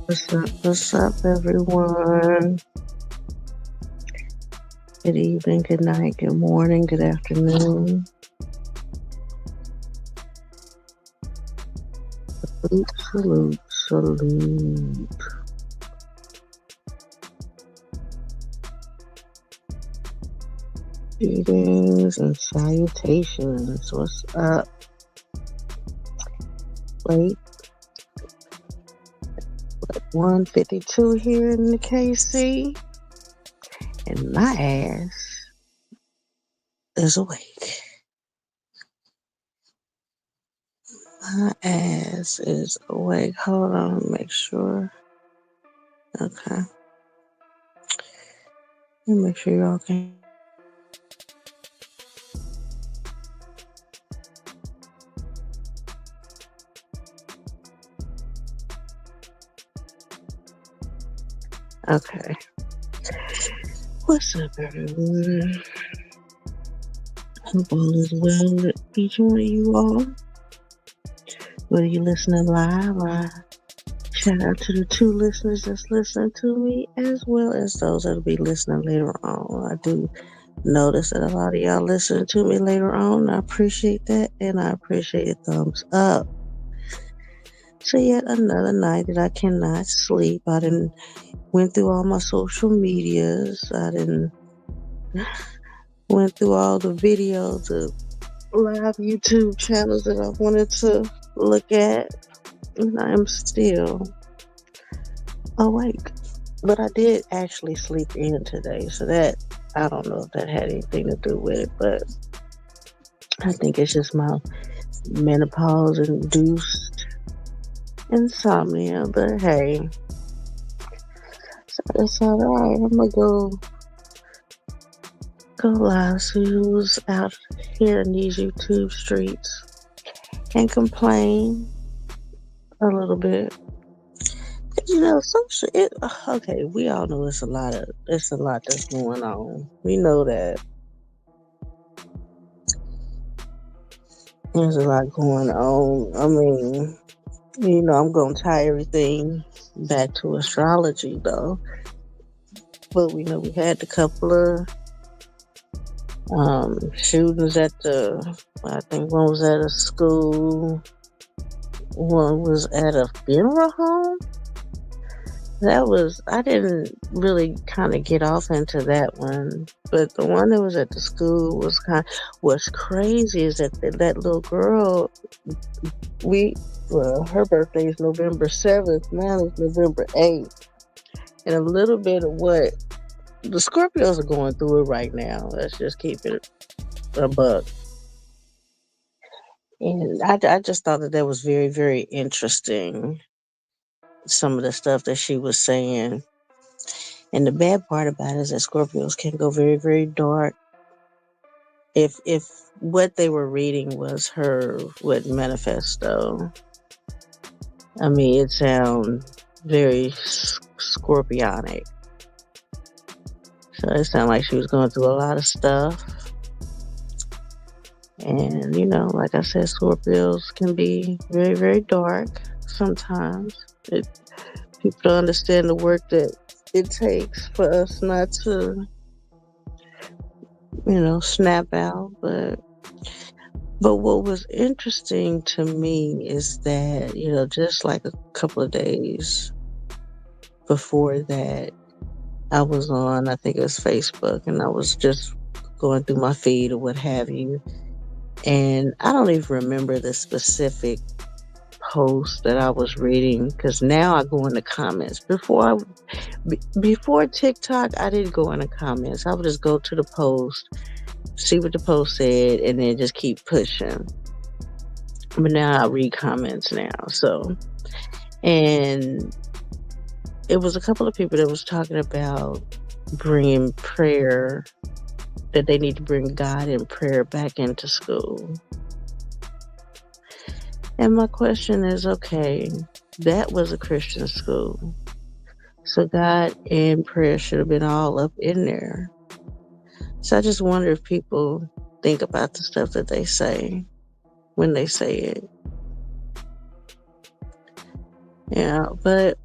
What's up, everyone? Good evening, good night, good morning, good afternoon. Salute, salute, salute. Greetings and salutations. What's up? Wait, 152 here in the KC, and my ass is awake. My ass is awake. Hold on, make sure. Okay. Let me make sure y'all can. Okay. What's up, everyone? Hope all is well with each one of you all. Whether you listening live, shout out to the two listeners that's listening to me, as well as those that'll be listening later on. I do notice that a lot of y'all listening to me later on. I appreciate that, and I appreciate your thumbs up. So yet another night that I cannot sleep. I didn't went through all my social medias. I didn't went through all the videos of live YouTube channels that I wanted to look at, and I am still awake. But I did actually sleep in today, so that I don't know if that had anything to do with it, but I think it's just my menopause induced insomnia. But hey, so it's all right. I'm gonna go live, see who's out here in these YouTube streets, and complain a little bit. You know, okay, we all know it's a lot that's going on. We know that there's a lot going on. I mean, I'm gonna tie everything back to astrology though. But we know we had a couple of shootings I think one was at a school, one was at a funeral home. I didn't really kind of get off into that one, but the one that was at the school what's crazy is that little girl, her birthday is November 7th, mine is November 8th, and a little bit of what the Scorpios are going through it right now. Let's just keep it a buck. And I just thought that was very, very interesting, some of the stuff that she was saying. And the bad part about it is that Scorpios can go very, very dark. If what they were reading was her manifesto, I mean, it sounds very scorpionic. So it sounded like she was going through a lot of stuff. And, like I said, Scorpios can be very, very dark sometimes. People don't understand the work that it takes for us not to, snap out. But what was interesting to me is that, just like a couple of days before that, I was on, I think it was Facebook, and I was just going through my feed or what have you. And I don't even remember the specific post that I was reading, because now I go in the comments. Before TikTok, I didn't go in the comments. I would just go to the post, see what the post said, and then just keep pushing. But now I read comments now. So, and it was a couple of people that was talking about bringing prayer, that they need to bring God and prayer back into school. And my question is, okay, that was a Christian school, so God and prayer should have been all up in there. So I just wonder if people think about the stuff that they say when they say it. Yeah, but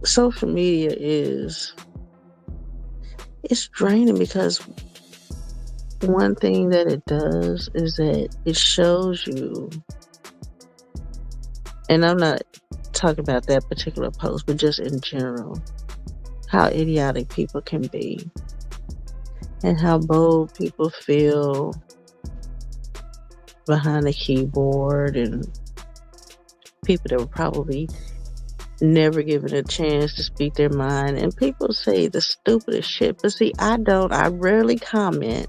social media it's draining because one thing that it does is that it shows you, and I'm not talking about that particular post, but just in general, how idiotic people can be and how bold people feel behind the keyboard, and people that were probably never given a chance to speak their mind. And people say the stupidest shit, but see, I rarely comment.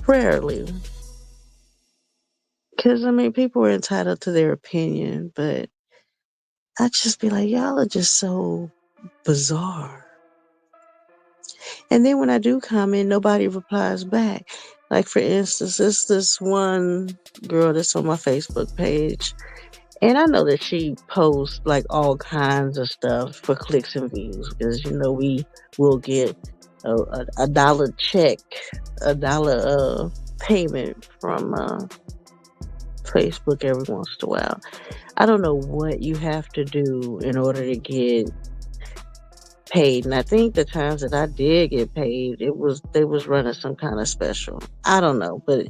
Rarely. Because, I mean, people are entitled to their opinion, but I just be like, y'all are just so bizarre. And then when I do comment, nobody replies back. Like, for instance, it's this one girl that's on my Facebook page. And I know that she posts like all kinds of stuff for clicks and views because, we will get a dollar check, a dollar payment from Facebook every once in a while. I don't know what you have to do in order to get paid. And I think the times that I did get paid, they was running some kind of special. I don't know, but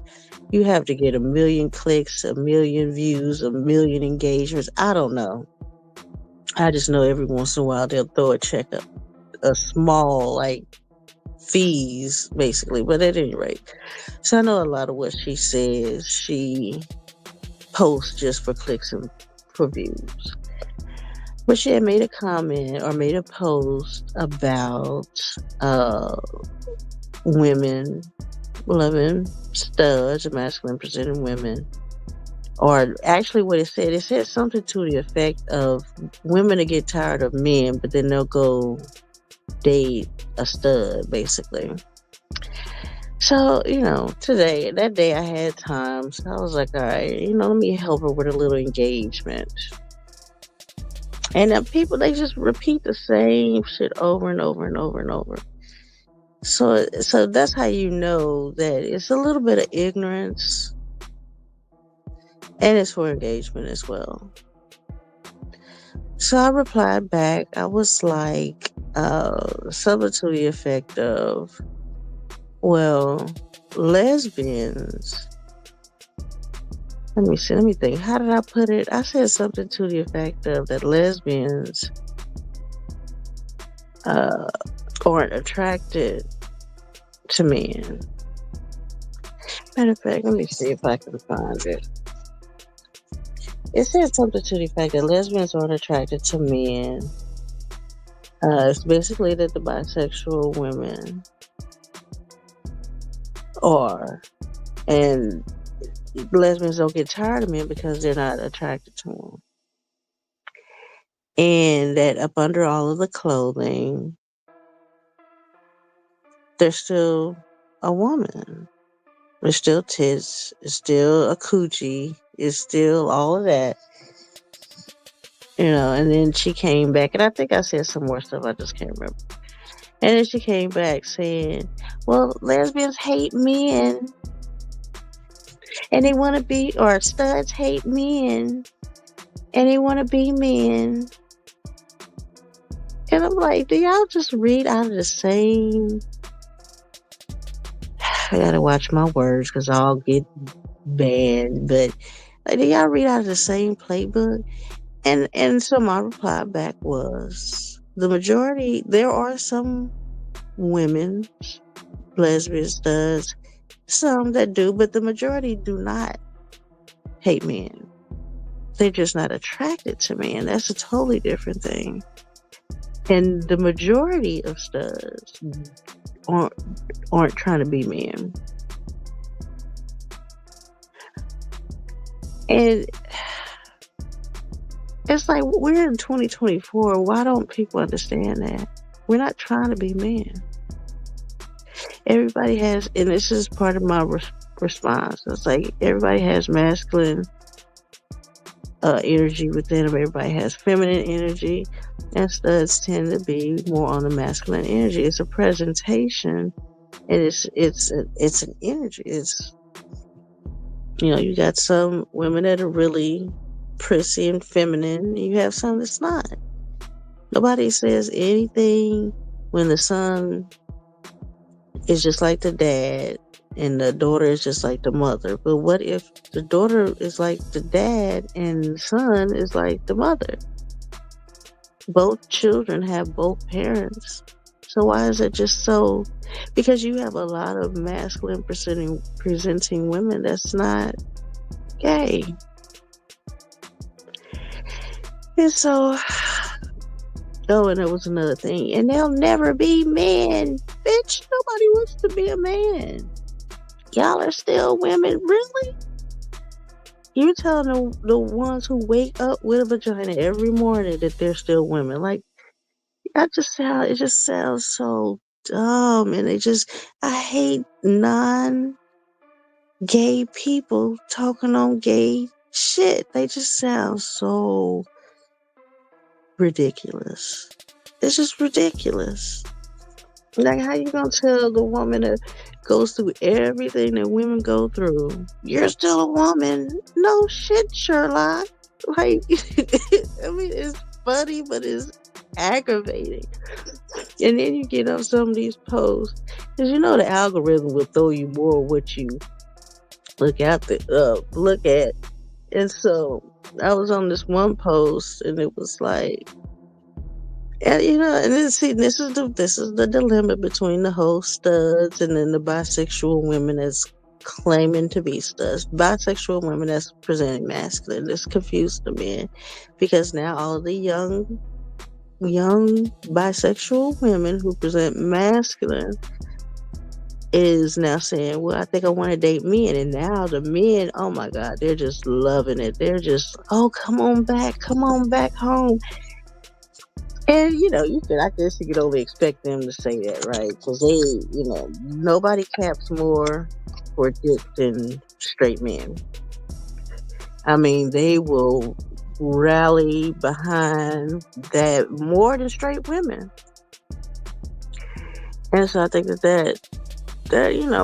you have to get 1 million clicks, 1 million views, 1 million engagements. I don't know. I just know every once in a while they'll throw a check up, a small like fees basically. But at any rate, so I know a lot of what she says she posts just for clicks and for views. But she had made a comment or made a post about women loving studs, masculine presenting women. Or actually, what it said something to the effect of women to get tired of men, but then they'll go date a stud, basically. So, that day I had time. So I was like, all right, let me help her with a little engagement. And people, they just repeat the same shit over and over and over and over. So that's how you know that it's a little bit of ignorance, and it's for engagement as well. So I replied back. I was like, something to the effect of, well, lesbians. Let me see. Let me think. How did I put it? I said something to the effect of that lesbians aren't attracted to men. Matter of fact, let me see if I can find it. It said something to the effect that lesbians aren't attracted to men. It's basically that the bisexual women are, and lesbians don't get tired of men because they're not attracted to them. And that up under all of the clothing, there's still a woman. There's still tits, it's still a coochie, it's still all of that. And then she came back, and I think I said some more stuff, I just can't remember. And then she came back saying, well, lesbians hate men. And they want to be, or studs hate men. And they want to be men. And I'm like, do y'all just read out of the same... I gotta watch my words because I'll get banned. But do y'all read out of the same playbook? And so my reply back was, the majority, there are some women, lesbian studs, some that do, but the majority do not hate men. They're just not attracted to men. That's a totally different thing. And the majority of studs aren't trying to be men. And it's like, we're in 2024. Why don't people understand that? We're not trying to be men. Everybody has, and this is part of my response. It's like, everybody has masculine energy within them. Everybody has feminine energy, and studs tend to be more on the masculine energy. It's a presentation, and it's an energy. It's, you got some women that are really prissy and feminine. You have some that's not. Nobody says anything when the son is just like the dad and the daughter is just like the mother. But what if the daughter is like the dad and the son is like the mother? Both children have both parents. So why is it just so? Because you have a lot of masculine presenting women that's not gay. And so, oh, and there was another thing. And they'll never be men. Bitch, nobody wants to be a man. Y'all are still women. Really? You're telling the ones who wake up with a vagina every morning that they're still women. Like, it just sounds so dumb. And I hate non-gay people talking on gay shit. They just sound so ridiculous. It's just ridiculous. Like, how you gonna tell the woman that goes through everything that women go through, you're still a woman? No shit, Sherlock. Like, I mean, it's funny, but it's aggravating. And then you get up some of these posts, because you know the algorithm will throw you more what you look at. And so I was on this one post, and it was like, and and then, see, this is the dilemma between the whole studs and then the bisexual women that's claiming to be studs. Bisexual women that's presenting masculine. This confused the men, because now all the young bisexual women who present masculine is now saying, well, I think I want to date men. And now the men, oh my God, they're just loving it. They're just, oh, come on back home. And I guess you could only expect them to say that, right? Because nobody caps more for dick than straight men. I mean, they will rally behind that more than straight women. And so I think that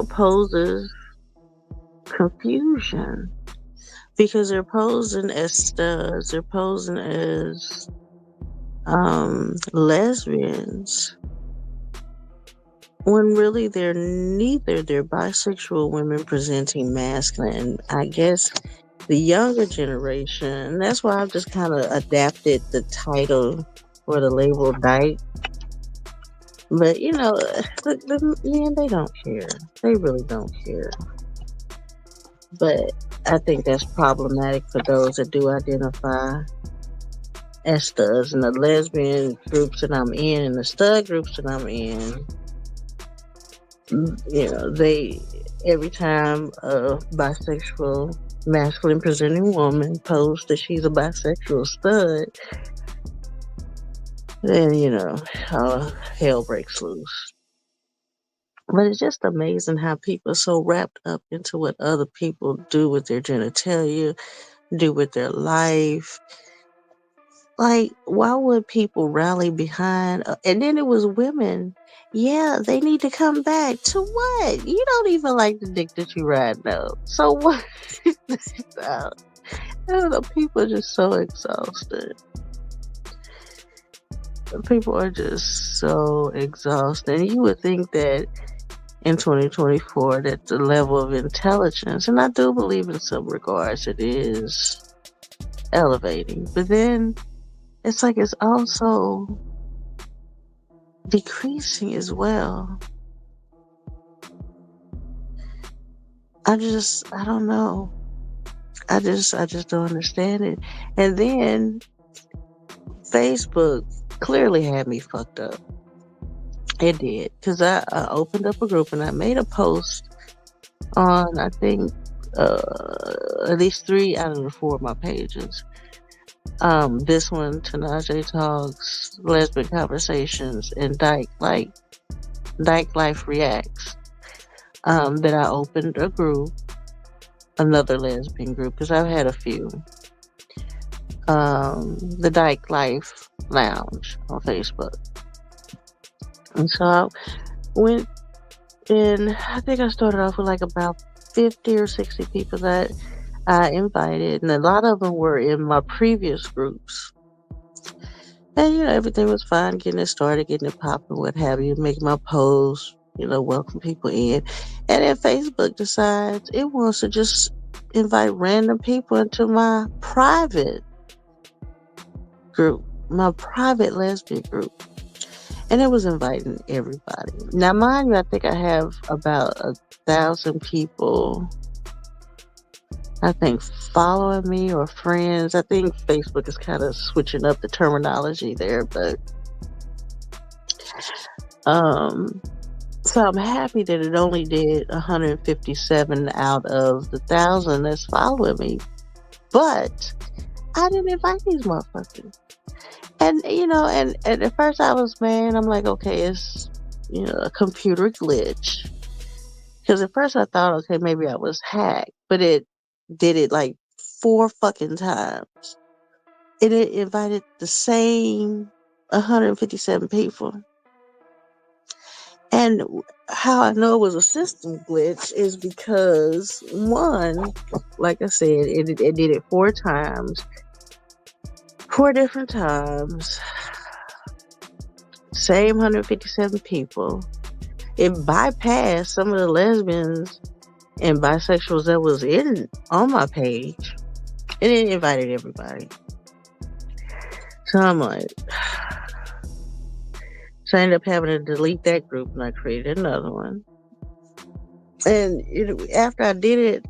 poses confusion, because they're posing as studs, they're posing as lesbians, when really they're neither. They're bisexual women presenting masculine. I guess the younger generation, that's why I've just kind of adapted the title or the label dyke. But the men, they don't care. They really don't care. But I think that's problematic for those that do identify as studs. And the lesbian groups that I'm in and the stud groups that I'm in, they, every time a bisexual masculine presenting woman posts that she's a bisexual stud, then hell breaks loose. But it's just amazing how people are so wrapped up into what other people do with their genitalia, do with their life. Like, why would people rally behind? And then it was women. Yeah, they need to come back. To what? You don't even like the dick that you ride now. So what? I don't know. People are just so exhausted. People are just so exhausted. And you would think that in 2024 that the level of intelligence, and I do believe in some regards it is elevating, but then it's like it's also decreasing as well. I don't know. I just don't understand it. And then Facebook clearly had me fucked up. It did, because I opened up a group and I made a post on, I think, at least 3 out of the 4 of my pages. This one, Tanaje Talks, Lesbian Conversations, and Dyke Life Reacts. That I opened a group, another lesbian group, because I've had a few. The Dyke Life Lounge on Facebook. And so I went in, I think I started off with like about 50 or 60 people. That I invited, and a lot of them were in my previous groups. And, everything was fine, getting it started, getting it popping, what have you, making my posts, welcome people in. And then Facebook decides it wants to just invite random people into my private group, my private lesbian group. And it was inviting everybody. Now, mind you, I think I have about 1,000 people, I think, following me or friends. I think Facebook is kind of switching up the terminology there, but um, so I'm happy that it only did 157 out of the 1,000 that's following me. But I didn't invite these motherfuckers. And and at first I was mad. I'm like, okay, it's a computer glitch. Because at first I thought, okay, maybe I was hacked, but it did it like 4 fucking times. And it invited the same 157 people. And how I know it was a system glitch is because, one, like I said, it did it 4 times, 4 different times, same 157 people. It bypassed some of the lesbians and bisexuals that was on my page, and it invited everybody. So I'm like, so I ended up having to delete that group, and I created another one. And after I did it,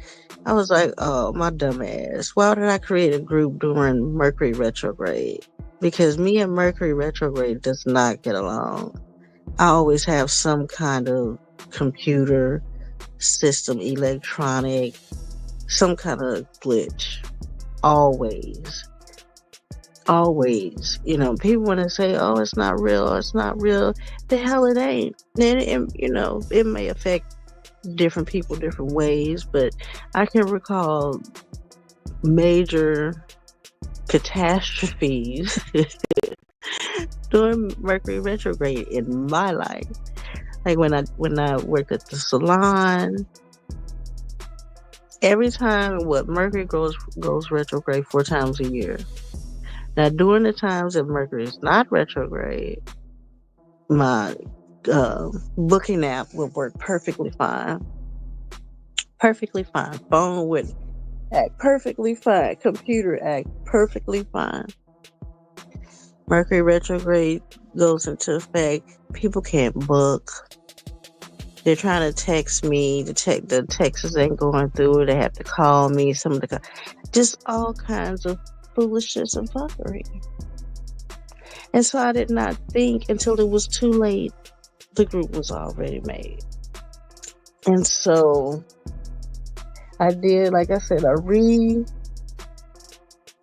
I was like, oh, my dumb ass. Why did I create a group during Mercury retrograde? Because me and Mercury retrograde does not get along. I always have some kind of computer system, electronic, some kind of glitch. Always. Always. People want to say, oh, it's not real, it's not real. The hell it ain't. And it may affect different people different ways, but I can recall major catastrophes during Mercury retrograde in my life. Like when I worked at the salon, every time Mercury goes retrograde 4 times a year. Now during the times that Mercury is not retrograde, my booking app would work perfectly fine. Perfectly fine. Phone would act perfectly fine. Computer act perfectly fine. Mercury retrograde goes into effect. People can't book. They're trying to text me. The texts ain't going through. They have to call me. Just all kinds of foolishness and fuckery. And so I did not think until it was too late. The group was already made. And so I did, like I said, I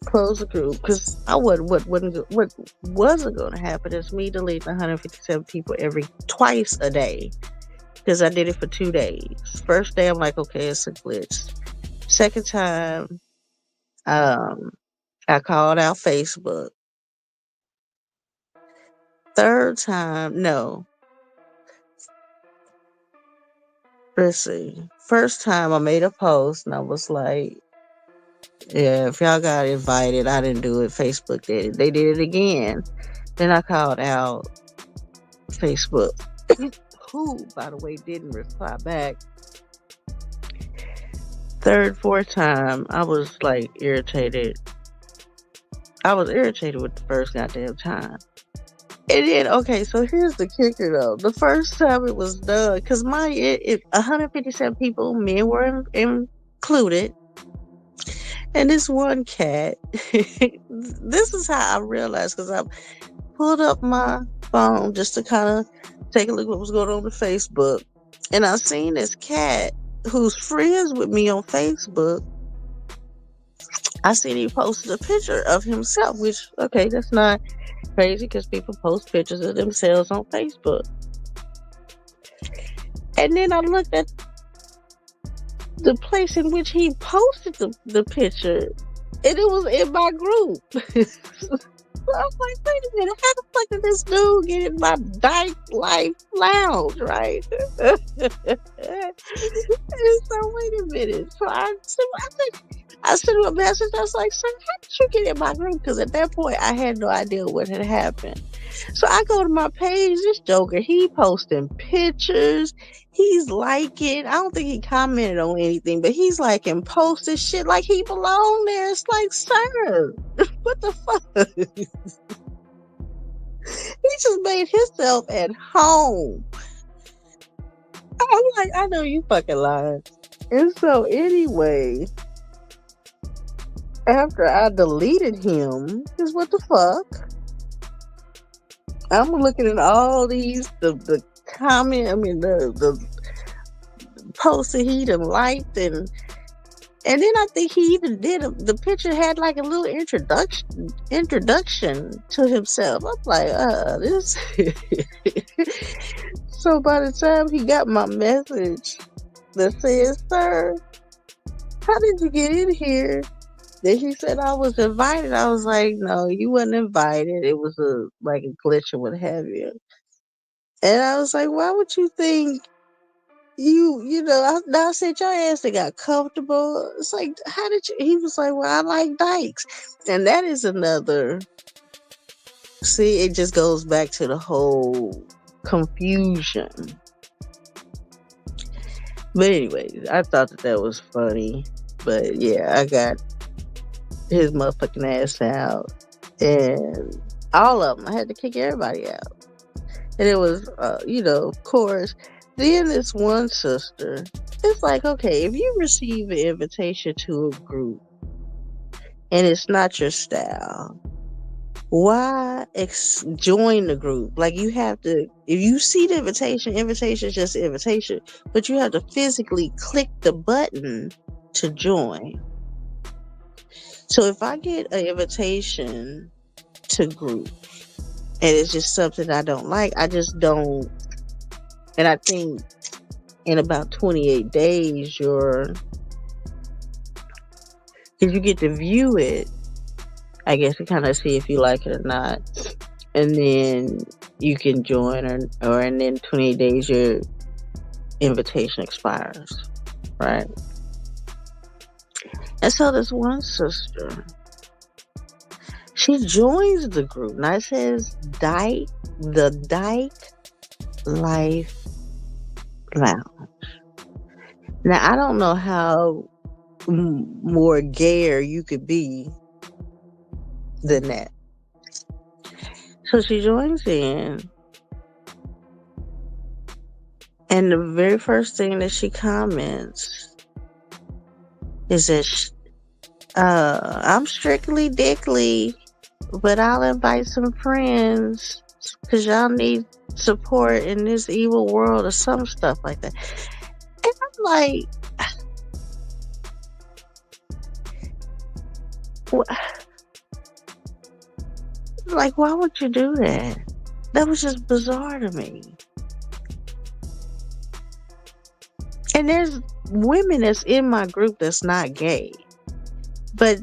closed the group because what wasn't going to happen is me deleting 157 people twice a day, because I did it for 2 days. First day I'm like, okay, it's a glitch. Second time, I called out Facebook. Third time, no. Let's see. First time I made a post and I was like, yeah, if y'all got invited, I didn't do it. Facebook did it. They did it again. Then I called out Facebook, who, by the way, didn't reply back. Third, fourth time, I was like irritated. I was irritated with the first goddamn time. And then, okay, so here's the kicker though. The first time it was done, because 157 people, men were included. And this one cat, this is how I realized, because I pulled up my phone just to kind of take a look at what was going on Facebook. And I seen this cat who's friends with me on Facebook. I seen he posted a picture of himself, which, okay, that's not crazy because people post pictures of themselves on Facebook. And then I looked at the place in which he posted the picture, and it was in my group. So I was like, wait a minute, how the fuck did this dude get in my Dyke Life Lounge, right? And so wait a minute. So I think I sent him a message. I was like, sir, how did you get in my group? Because at that point, I had no idea what had happened. So I go to my page. This joker, he posting pictures. He's liking. I don't think he commented on anything, but he's liking, posting shit like he belong there. It's like, sir, what the fuck? He just made himself at home. I'm like, I know you fucking lying. And so anyway, after I deleted him, because what the fuck? I'm looking at all these the comment. I mean the posts that he done liked, and then I think he even did the picture had like a little introduction to himself. I'm like, this. So by the time he got my message that says, "Sir, how did you get in here?" Then he said I was invited. I was like, "No, you wasn't invited. It was like a glitch or what have you." And I was like, "Why would you think you know?" I said your ass that got comfortable. It's like, how did you? He was like, "Well, I like dykes," and that is another. See, it just goes back to the whole confusion. But anyway, I thought that was funny. But yeah, I got his motherfucking ass out, and all of them. I had to kick everybody out, and it was, of course. Then this one sister, it's like, okay, if you receive an invitation to a group and it's not your style, why join the group? Like, you have to, if you see the invitation is just an invitation, but you have to physically click the button to join. So if I get an invitation to group and it's just something I don't like, I just don't. And I think in about 28 days, because you get to view it, I guess, to kind of see if you like it or not. And then you can join, or and then 28 days, your invitation expires, right? And so this one sister, she joins the group. Now it says the Dyke Life Lounge. Now I don't know how more gayer you could be than that. So she joins in, and the very first thing that she comments is that I'm strictly dickly, but I'll invite some friends because y'all need support in this evil world, or some stuff like that. And I'm like, like, why would you do that? That was just bizarre to me. And there's women that's in my group that's not gay, but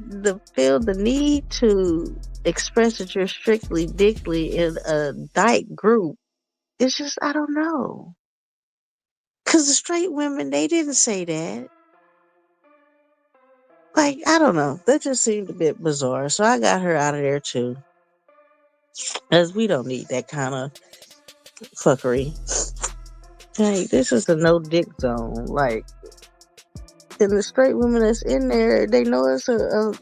feel the need to express that you're strictly dickly in a dyke group, it's just, I don't know. Because the straight women, they didn't say that. Like, I don't know. That just seemed a bit bizarre. So I got her out of there too. As we don't need that kind of fuckery. Like, this is a no dick zone. Like, and the straight women that's in there, they know it's a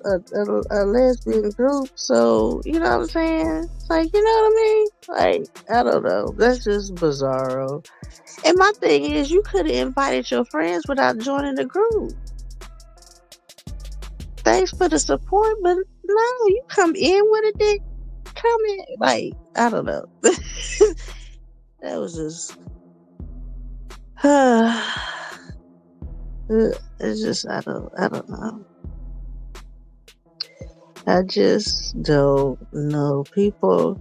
lesbian group. So, you know what I'm saying? It's like, you know what I mean? Like, I don't know. That's just bizarro. And my thing is, you could have invited your friends without joining the group. Thanks for the support, but no, you come in with a dick. Come in. Like, I don't know. That was just. It's just, I don't know. I just don't know people.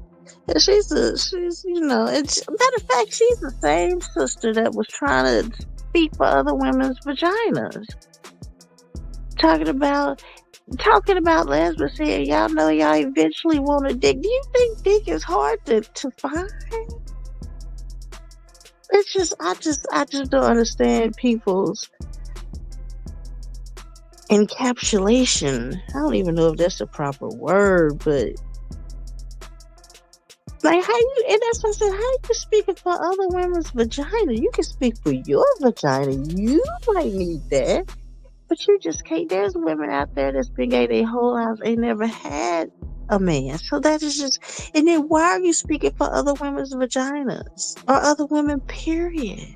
And she's matter of fact, she's the same sister that was trying to speak for other women's vaginas. Talking about lesbians here. Y'all know y'all eventually want a dick. Do you think dick is hard to find? It's just, I just don't understand people's encapsulation. I don't even know if that's the proper word, but like how you, and that's what I said, how you speaking for other women's vagina? You can speak for your vagina. You might need that. But you just can't. There's women out there that's been gay their whole lives ain't never had a man. So that is just. And then why are you speaking for other women's vaginas or other women? Period.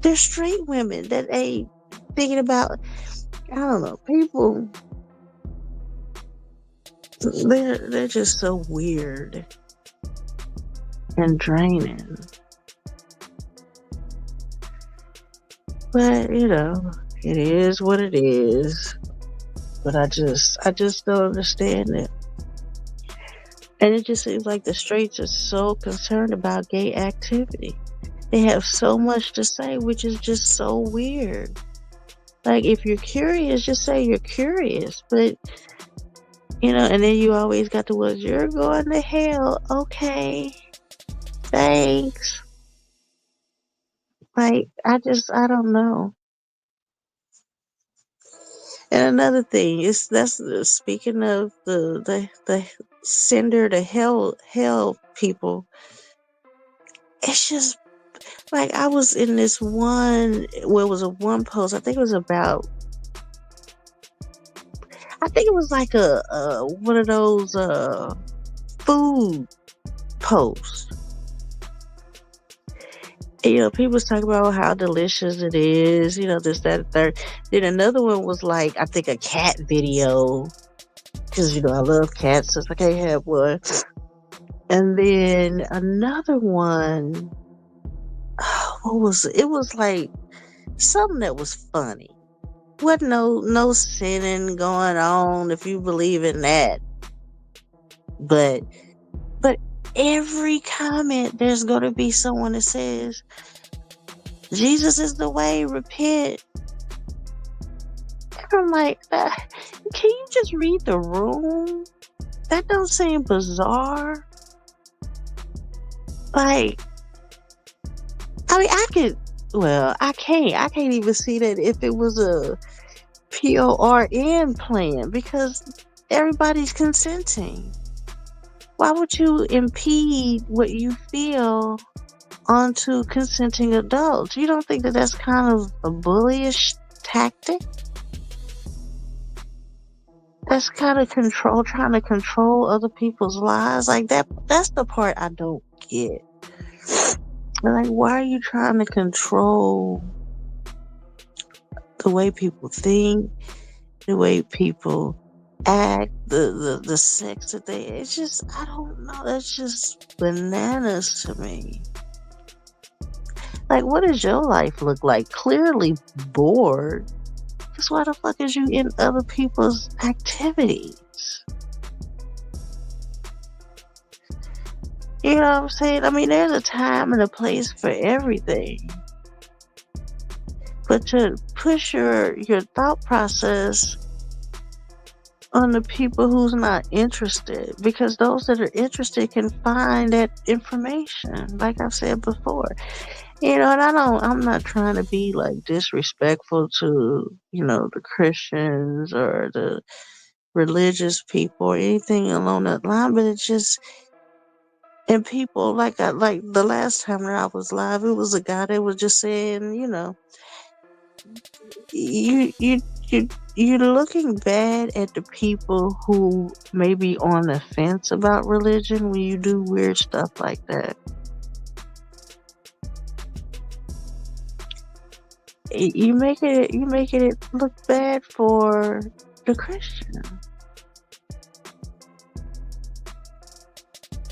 There's straight women that ain't thinking about. I don't know. People. They're just so weird and draining. But it is what it is. But I just don't understand it. And it just seems like the straights are so concerned about gay activity. They have so much to say, which is just so weird. Like, if you're curious, just say you're curious. But, and then you always got the words, you're going to hell. Okay. Thanks. Like, I don't know. And another thing is speaking of the sender to hell people. It's just like I was in this one. Well, it was a one post. I think it was about. I think it was like a one of those food posts. And, people was talking about how delicious it is. This, that, and third. Then another one was like, I think, a cat video. Because, I love cats, so I can't have one. And then another one, what was it? It was like something that was funny. Wasn't no sinning going on, if you believe in that. But every comment, there's going to be someone that says, Jesus is the way, repent. And I'm like, can you just read the room? That don't seem bizarre. Like, I mean, I can't even see that if it was a PORN plan, because everybody's consenting. Why would you impede what you feel onto consenting adults? You don't think that that's kind of a bullyish tactic? That's kind of trying to control other people's lives. Like that's the part I don't get. Like, why are you trying to control the way people think, the way people act, the sex that it's just, I don't know, that's just bananas to me. Like, what does your life look like? Clearly bored. Because why the fuck is you in other people's activities? You know what I'm saying? I mean, there's a time and a place for everything. But to push your thought process on the people who's not interested, because those that are interested can find that information, like I've said before. And I'm not trying to be like disrespectful to, the Christians or the religious people or anything along that line, but it's just, and people like the last time that I was live, it was a guy that was just saying, you're looking bad at the people who may be on the fence about religion when you do weird stuff like that. You making it look bad for the Christian.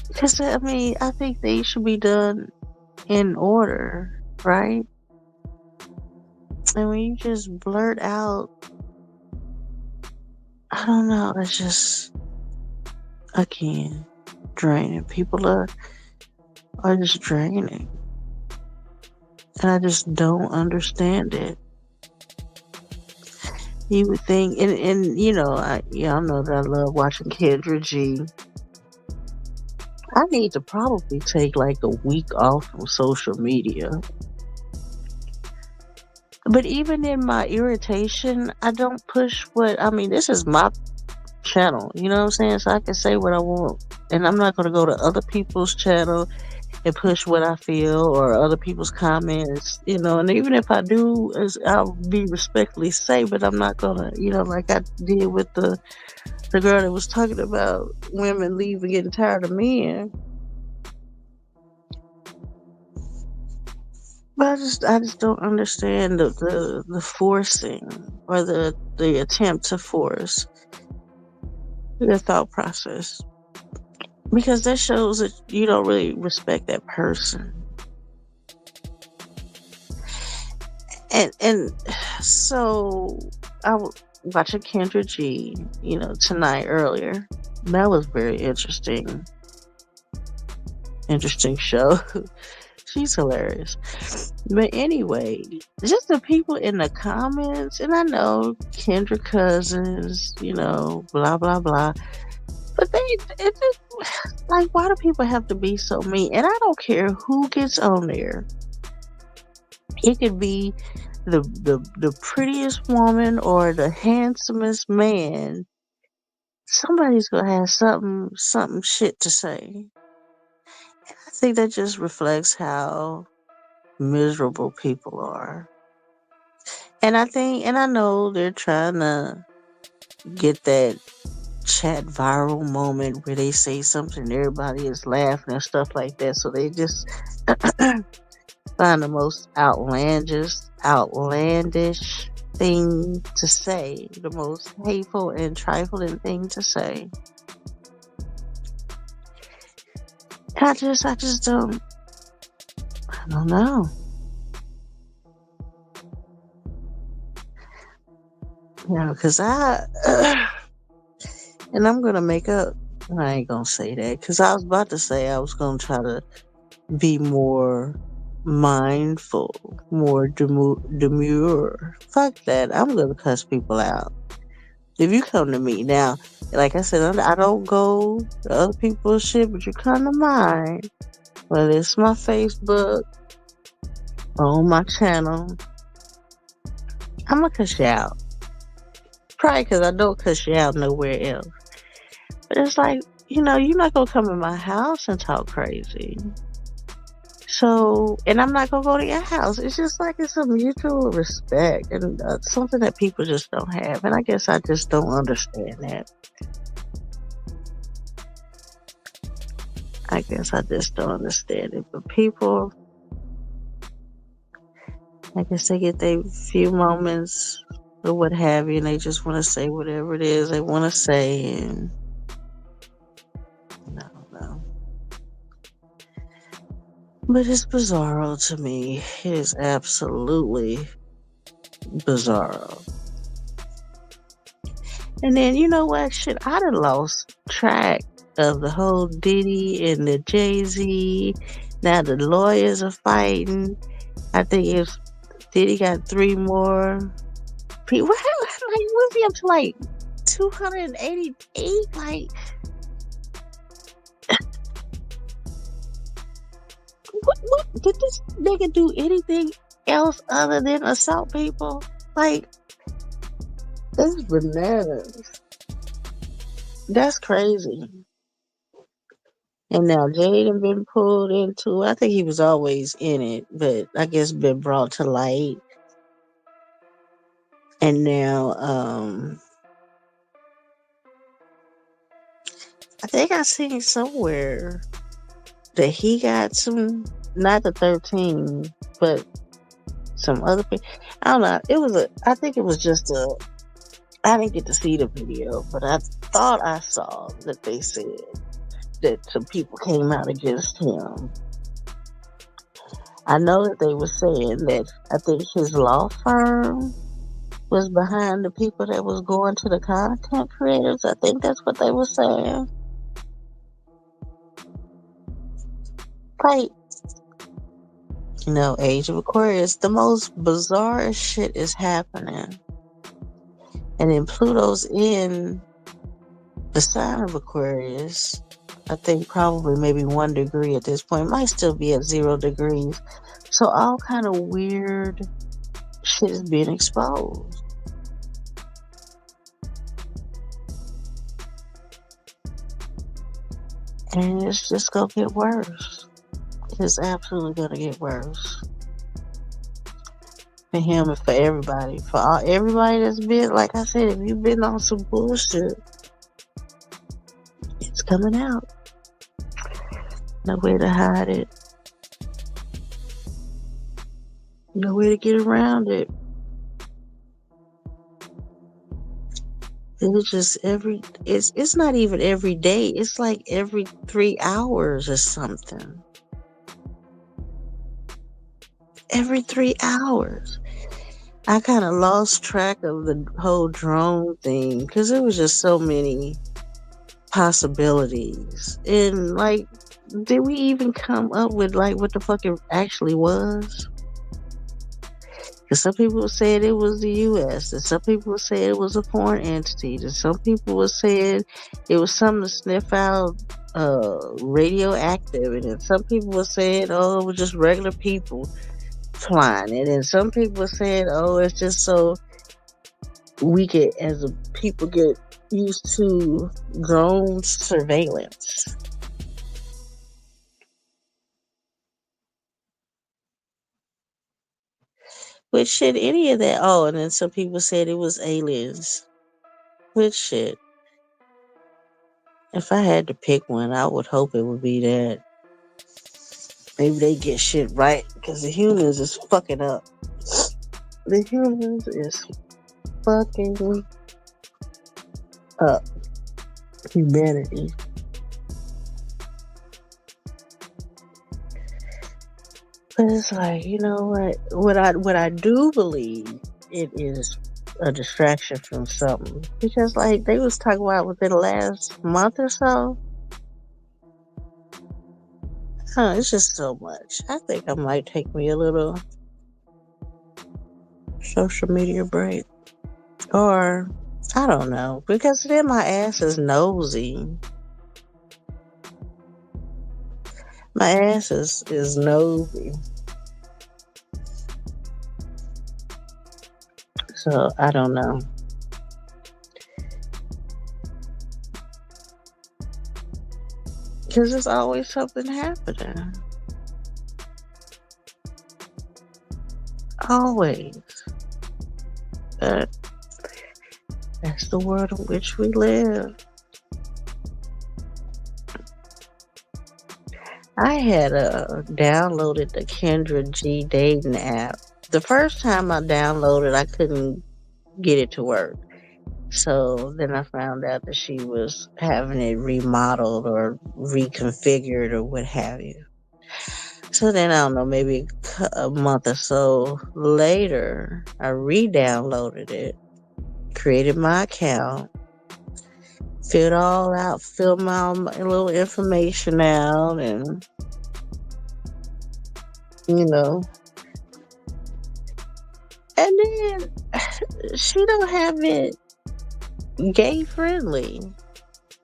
Because I mean, I think they should be done in order, right? And when you just blurt out, I don't know, it's just, again, draining. People are just draining. And I just don't understand it. You would think, and y'all know that I love watching Kendra G. I need to probably take like a week off from social media. But even in my irritation, I don't push what I mean. This is my channel, you know what I'm saying? So I can say what I want, and I'm not gonna go to other people's channel and push what I feel or other people's comments, you know. And even if I do, I'll be respectfully say, but I'm not gonna, you know, like I did with the girl that was talking about women leaving, getting tired of men. But I just don't understand the forcing or the attempt to force the thought process, because that shows that you don't really respect that person. And so I was watching Kendra G, you know, tonight earlier. That was very interesting show. She's hilarious. But anyway, just the people in the comments, and I know Kendra Cousins, you know, blah blah blah. But it just like, why do people have to be so mean? And I don't care who gets on there. It could be the prettiest woman or the handsomest man. Somebody's gonna have something shit to say. I think that just reflects how miserable people are. And I know they're trying to get that chat viral moment where they say something and everybody is laughing and stuff like that. So they just find the most outlandish thing to say, the most hateful and trifling thing to say. I just I don't know. You know, because and I'm going to make up, I ain't going to say that, because I was about to say I was going to try to be more mindful, more demure. Fuck that. I'm going to cuss people out. If you come to me now, like I said, I don't go to other people's shit, but you come to mine, whether it's my Facebook or on my channel, I'm going to cuss you out. Probably because I don't cuss you out nowhere else. But it's like, you know, you're not going to come in my house and talk crazy. So, and I'm not going to go to your house. It's just like it's a mutual respect and something that people just don't have. And I guess I just don't understand that. I guess I just don't understand it. But people, I guess they get their few moments or what have you, and they just want to say whatever it is they want to say. And I don't know. But it's bizarro to me. It is absolutely bizarro. And then, you know what? Shit, I done lost track of the whole Diddy and the Jay-Z. Now the lawyers are fighting. I think if Diddy got three more people, like, was he up to like 288? Like, what did this nigga do anything else other than assault people? Like, that's bananas. That's crazy. And now Jaden been pulled into. I think he was always in it, but I guess been brought to light. And now, I think I seen somewhere that he got some, not the 13, but some other people. I don't know. I think it was just I didn't get to see the video, but I thought I saw that they said that some people came out against him. I know that they were saying that I think his law firm was behind the people that was going to the content creators. I think that's what they were saying. Like, you know, Age of Aquarius, the most bizarre shit is happening. And then Pluto's in the sign of Aquarius. I think probably maybe 1 degree at this point. Might still be at 0 degrees. So all kind of weird shit is being exposed. And it's just gonna get worse. It's absolutely gonna get worse. For him and for everybody. For everybody that's been, like I said, if you've been on some bullshit, it's coming out. No way to hide it. No way to get around it. It was just it's not even every day. It's like every 3 hours or something. Every 3 hours. I kind of lost track of the whole drone thing because there was just so many possibilities. And like, did we even come up with like what the fuck it actually was? Because some people said it was the U.S. and some people said it was a foreign entity, and some people were saying it was something to sniff out radioactive, and then some people were saying, oh, it was just regular people flying it, and some people were saying, oh, it's just so we get as a people get used to drone surveillance. Which shit, any of that? Oh, and then some people said it was aliens. Which shit? If I had to pick one, I would hope it would be that. Maybe they get shit right because the humans is fucking up. The humans is fucking up humanity. But it's like, you know what? What I do believe it is a distraction from something. Because like they was talking about within the last month or so. Huh, it's just so much. I think I might take me a little social media break. Or I don't know. Because then my ass is nosy. My ass is nosy. So I don't know. Because there's always something happening. Always. But that's the world in which we live. I had downloaded the Kendra G dating app. The first time I downloaded, I couldn't get it to work. So then I found out that she was having it remodeled or reconfigured or what have you. So then I don't know, maybe a month or so later, I re-downloaded it, created my account, filled all out, filled my little information out, and you know, and then she don't have it gay friendly,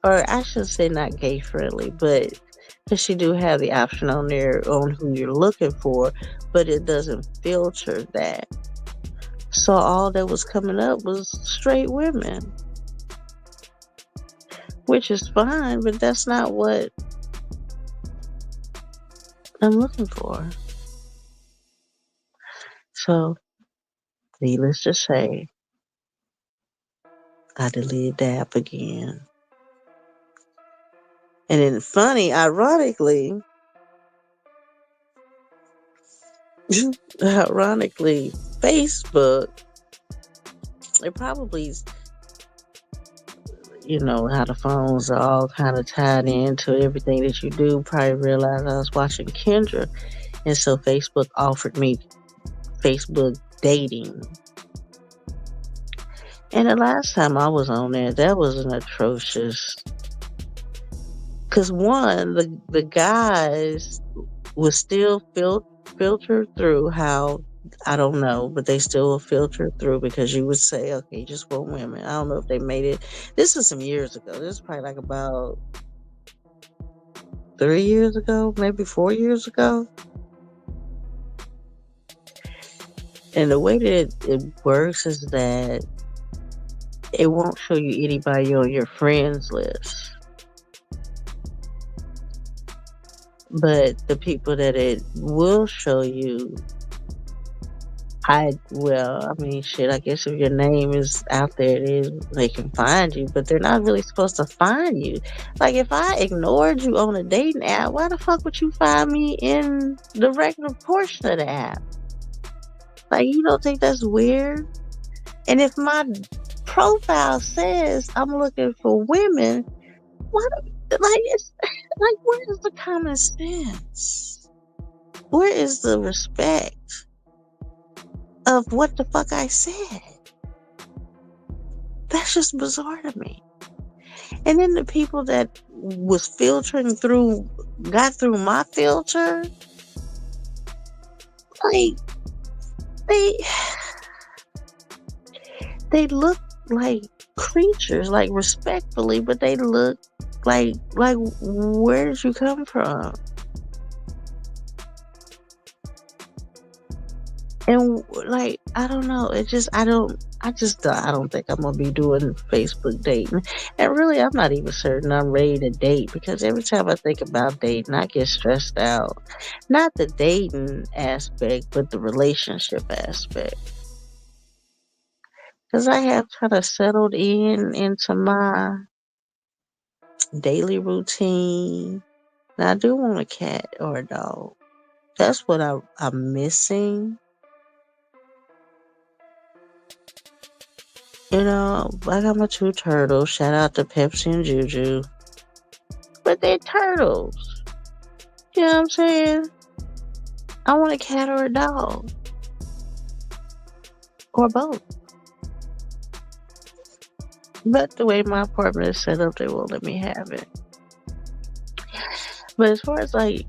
or I should say not gay friendly, but because she do have the option on there on who you're looking for, but it doesn't filter that. So all that was coming up was straight women, which is fine, but that's not what I'm looking for. So, needless to say, I deleted the app again. And then, funny, ironically, Facebook, it probably, you know, how the phones are all kind of tied into everything that you do. Probably realized I was watching Kendra. And so Facebook offered me Facebook dating. And the last time I was on there, that was an atrocious. Because one, the guys was still filtered through how, I don't know, but they still filter through because you would say, okay, just for women. I don't know if they made it. This was some years ago. This is probably like about 3 years ago, maybe 4 years ago. And the way that it works is that it won't show you anybody on your friends list. But the people that it will show you, I mean, shit, I guess if your name is out there, they can find you, but they're not really supposed to find you. Like, if I ignored you on a dating app, why the fuck would you find me in the regular portion of the app? Like, you don't think that's weird? And if my profile says I'm looking for women, what? Like, it's like, where is the common sense? Where is the respect of what the fuck I said? That's just bizarre to me. And then the people that was filtering through, got through my filter, like, they they look like creatures, like, respectfully, but they look like where did you come from? And like, I don't know, I don't think I'm gonna be doing Facebook dating. And really, I'm not even certain I'm ready to date, because every time I think about dating, I get stressed out. Not the dating aspect, but the relationship aspect. Because I have kind of settled into my daily routine. And I do want a cat or a dog. That's what I'm missing. You know, I got my two turtles. Shout out to Pepsi and Juju. But they're turtles. You know what I'm saying? I want a cat or a dog. Or both. But the way my apartment is set up, they won't let me have it. But as far as like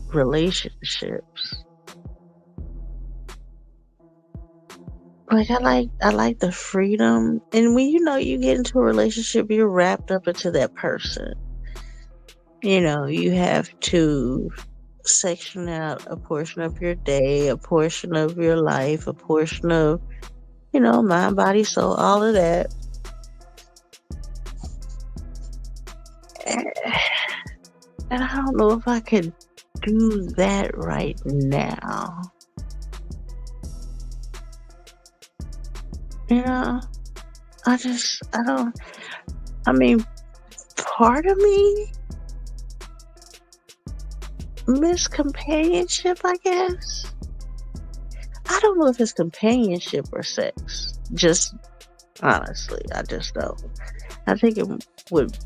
relationships, like I like the freedom. And when you get into a relationship, you're wrapped up into that person. You have to section out a portion of your day, a portion of your life, a portion of, mind, body, soul, all of that. And I don't know if I could do that right now. You know, I don't, I mean, part of me miss companionship, I guess. I don't know if it's companionship or sex. Just honestly, I just don't. I think it would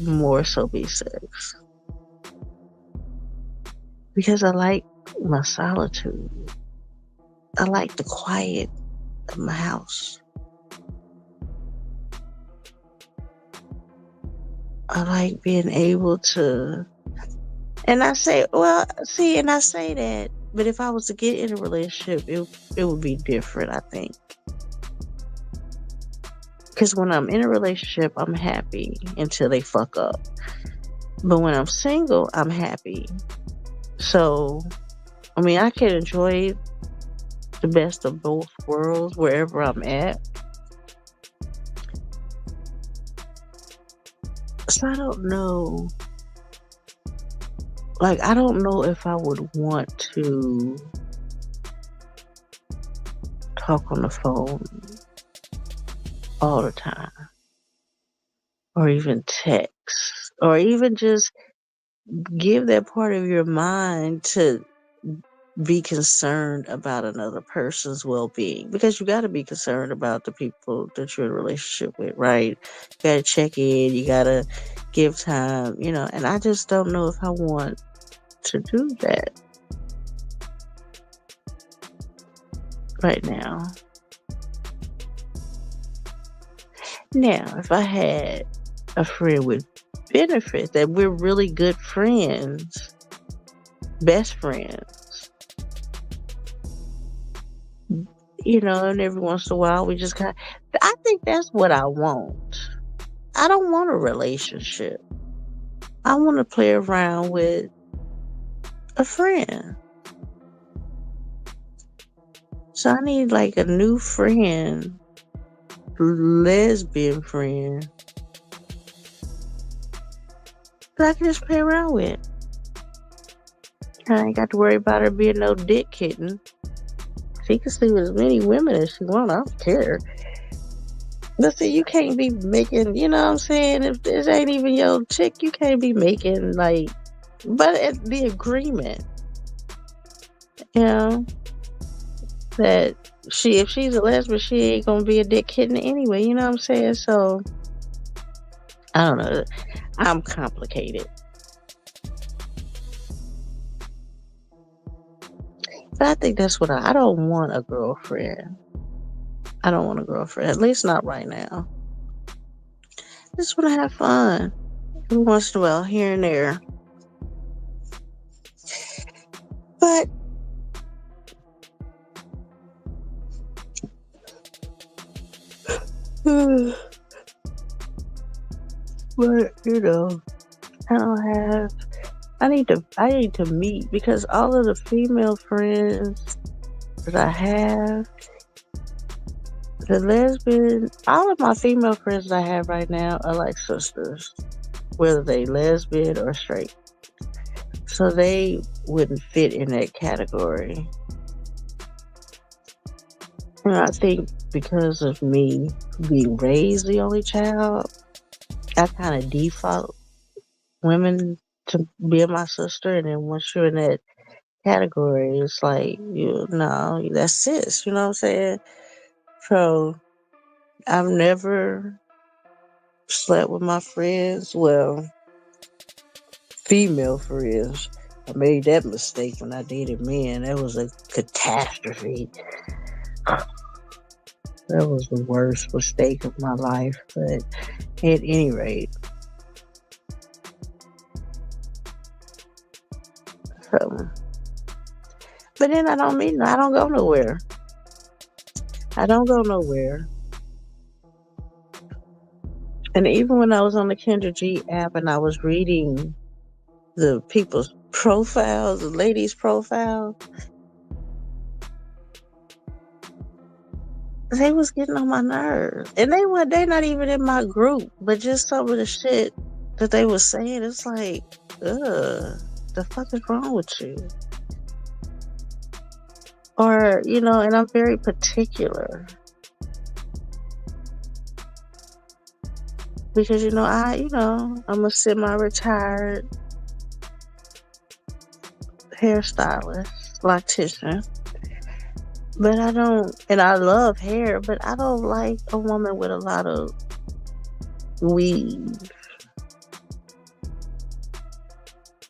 more so be sex. Because I like my solitude. I like the quiet of my house. I like being able to, and I say, well, see, and I say that, but if I was to get in a relationship, it would be different, I think. Because when I'm in a relationship, I'm happy until they fuck up. But when I'm single, I'm happy. So, I mean, I can enjoy the best of both worlds wherever I'm at. So I don't know. Like, I don't know if I would want to talk on the phone all the time, or even text, or even just give that part of your mind to be concerned about another person's well-being, because you got to be concerned about the people that you're in a relationship with, right? You got to check in, you got to give time, and I just don't know if I want to do that right now. Now, if I had a friend with benefits, that we're really good friends, best friends, and every once in a while we just I think that's what I want. I don't want a relationship. I want to play around with a friend. So I need like a new friend, lesbian friend that I can just play around with. I ain't got to worry about her being no dick kitten. She can sleep with as many women as she wants. I don't care. But see, you can't be making, you know what I'm saying? If this ain't even your chick, you can't be making like, but the agreement, you know, that if she's a lesbian, she ain't gonna be a dick kitten anyway. You know what I'm saying? So I don't know. I'm complicated, but I think that's what I don't want a girlfriend. I don't want a girlfriend, at least not right now. I just want to have fun every once in a while, here and there. But but you know, I don't have. I need to meet because all of the female friends that I have, the lesbian, all of my female friends that I have right now are like sisters, whether they lesbian or straight. So they wouldn't fit in that category. And I think because of me being raised the only child, I kind of default women to be my sister, and then once you're in that category, it's like you know that's sis. You know what I'm saying? So I've never slept with my friends. Well, female friends. I made that mistake when I dated men. That was a catastrophe. That was the worst mistake of my life. But at any rate, so. But then I don't go nowhere. I don't go nowhere. And even when I was on the Kendra G app and I was reading the people's profiles, the ladies' profiles, they was getting on my nerves. And they're not even in my group, but just some of the shit that they was saying, it's like, ugh, the fuck is wrong with you? Or, you know, and I'm very particular. Because, I'm a semi-retired hairstylist, loctician. But I don't, and I love hair, but I don't like a woman with a lot of weave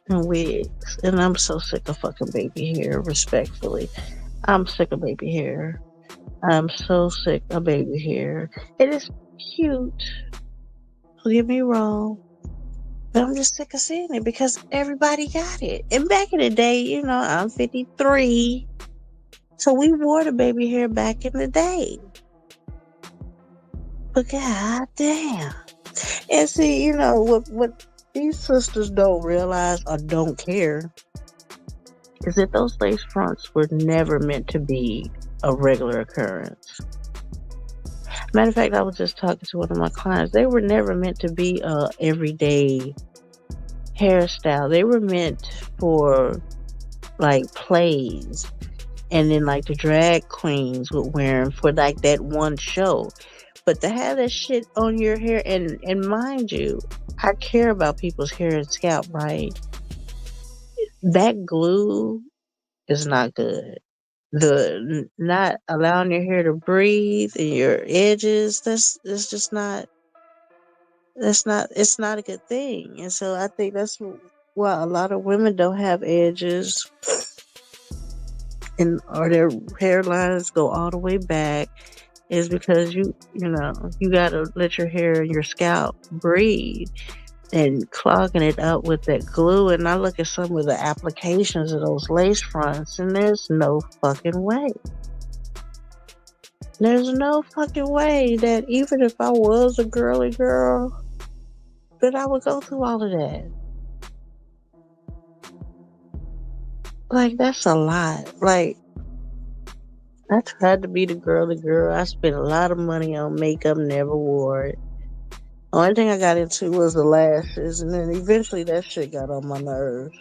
and wigs. And I'm so sick of fucking baby hair, respectfully. I'm sick of baby hair. I'm so sick of baby hair. It is cute. Don't get me wrong. But I'm just sick of seeing it because everybody got it. And back in the day, I'm 53. So we wore the baby hair back in the day. But god damn. And see, what these sisters don't realize or don't care is that those lace fronts were never meant to be a regular occurrence. Matter of fact, I was just talking to one of my clients. They were never meant to be a everyday hairstyle. They were meant for like plays, and then like the drag queens would wear them for like that one show. But to have that shit on your hair, and mind you, I care about people's hair and scalp, right? That glue is not good. The not allowing your hair to breathe and your edges, that's just not, it's not a good thing. And so I think that's why a lot of women don't have edges, and or their hairlines go all the way back, is because you gotta let your hair and your scalp breathe, and clogging it up with that glue. And I look at some of the applications of those lace fronts, and there's no fucking way. There's no fucking way that even if I was a girly girl, that I would go through all of that. Like, that's a lot. Like, I tried to be the girl, I spent a lot of money on makeup, never wore it. Only thing I got into was the lashes, and then eventually that shit got on my nerves.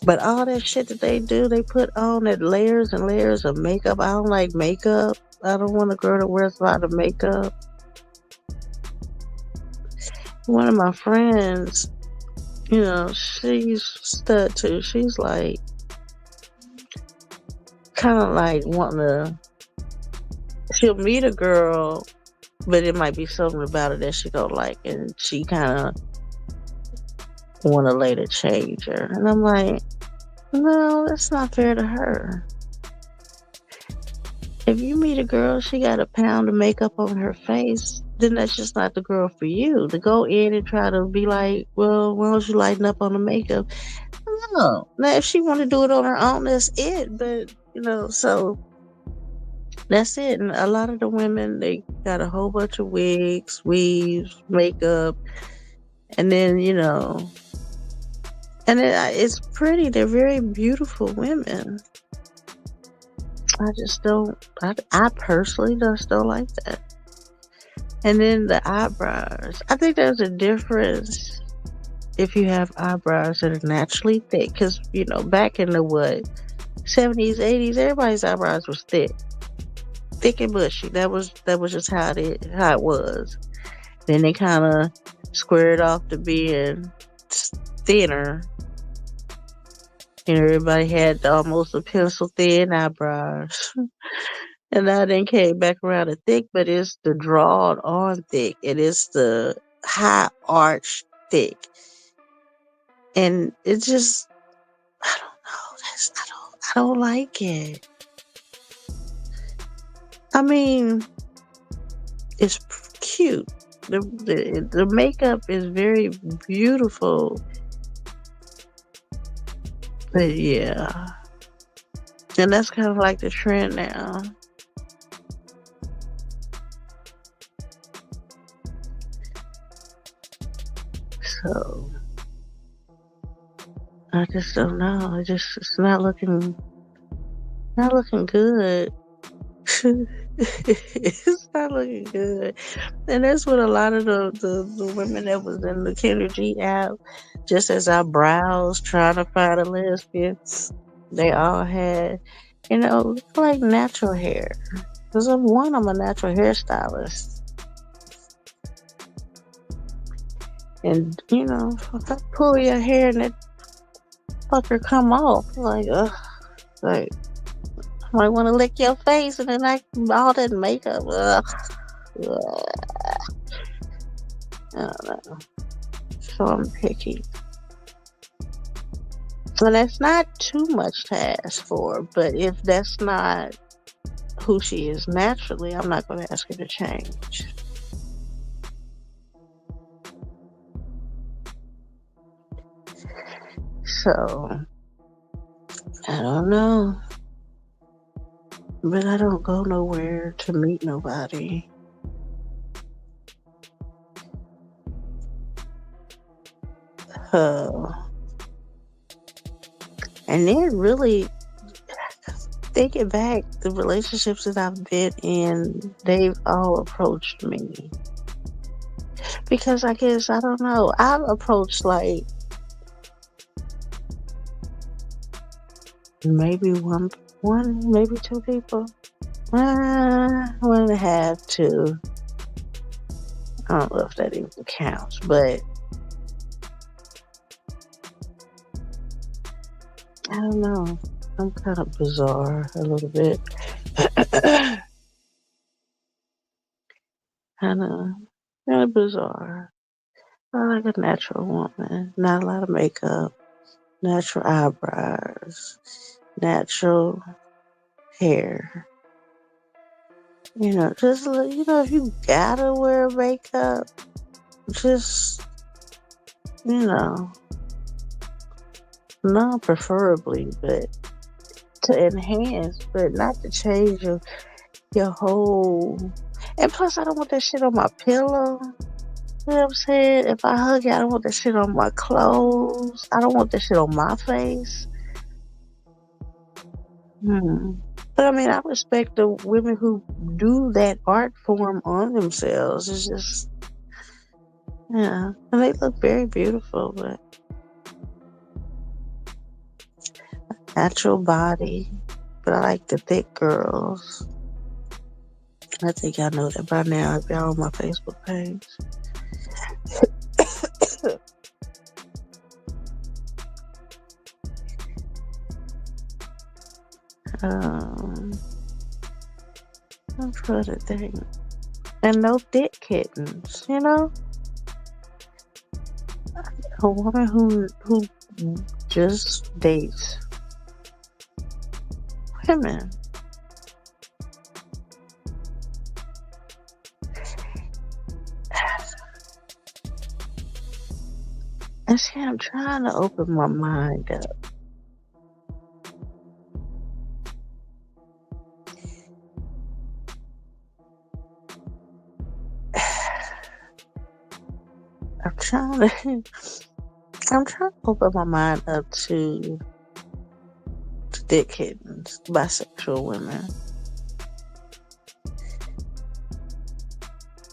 But all that shit that they do, they put on that layers and layers of makeup. I don't like makeup. I don't want a girl that wears a lot of makeup. One of my friends, she's stud too. She's like, kind of like wanting to, she'll meet a girl, but it might be something about it that she don't like, and she kind of want to later change her. And I'm like, no, that's not fair to her. If you meet a girl, she got a pound of makeup on her face, then that's just not the girl for you. To go in and try to be like, well, why don't you lighten up on the makeup? No. Now, if she want to do it on her own, that's it. But, so that's it. And a lot of the women, they got a whole bunch of wigs, weaves, makeup, and then, and it's pretty. They're very beautiful women. I just don't, I personally just don't like that. And then the eyebrows. I think there's a difference if you have eyebrows that are naturally thick. Because, back in the 70s, 80s, everybody's eyebrows was thick. Thick and bushy. That was just how it was. Then they kind of squared off to being thinner. Everybody had almost a pencil thin eyebrows. And now they came back around to thick, but it's the drawn on thick. It is the high arch thick. And it just, I don't know. I don't like it. I mean, it's cute. The makeup is very beautiful. But yeah. And that's kind of like the trend now. So I just don't know. It's not looking good. It's not looking good. And that's what a lot of the women that was in the Kendra G app, just as I browsed trying to find a lesbian, they all had, like natural hair. Because I'm a natural hairstylist. And, if I pull your hair and that fucker come off, like, ugh, like, I might want to lick your face and then all that makeup, ugh. I don't know. So I'm picky. And that's not too much to ask for, but if that's not who she is naturally, I'm not going to ask her to change. So, I don't know. But I don't go nowhere to meet nobody. And then really thinking back, the relationships that I've been in, they've all approached me. Because I guess, I don't know, I've approached like maybe one, maybe two people. 1.5, 2. I don't know if that even counts, but I don't know. I'm kind of bizarre a little bit. Kind of bizarre. I like a natural woman, not a lot of makeup, natural eyebrows, natural hair. Just if you gotta wear makeup, just not preferably, but to enhance, but not to change your whole. And plus, I don't want that shit on my pillow. You know what I'm saying? If I hug you, I don't want that shit on my clothes. I don't want that shit on my face. But I mean, I respect the women who do that art form on themselves. It's just, yeah, and they look very beautiful, but natural body. But I like the thick girls. I think y'all know that by now if y'all on my Facebook page. um, I'm trying to think. And no thick kittens, you know? A woman who just dates women. And see, I'm trying to open my mind up. I'm trying to I'm trying to open my mind up to thick kittens, bisexual women.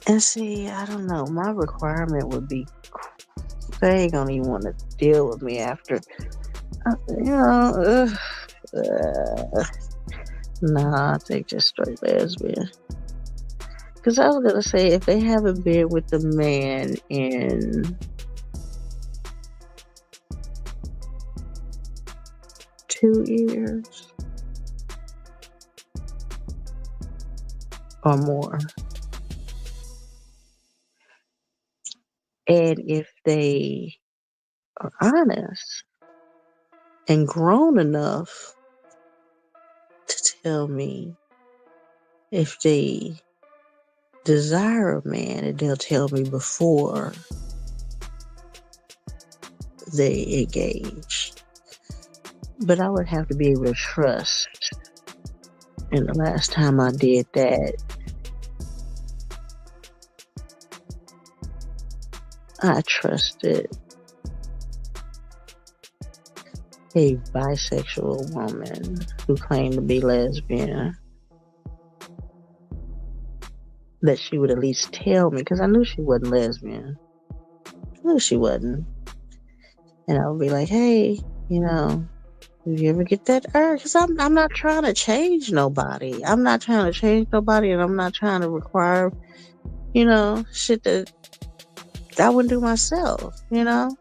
And see, I don't know, my requirement would be they ain't gonna even want to deal with me after. You know, nah, I think just straight lesbian. Because I was gonna say if they haven't been with the man in 2 years or more, and if they are honest and grown enough to tell me if they desire a man, and they'll tell me before they engage. But I would have to be able to trust. And the last time I did that, I trusted a bisexual woman who claimed to be lesbian, that she would at least tell me, because I knew she wasn't lesbian. I knew she wasn't. And I would be like, hey, you know, if you ever get that urge, because I'm not trying to change nobody. I'm not trying to change nobody, and I'm not trying to require, you know, shit that I wouldn't do myself, you know?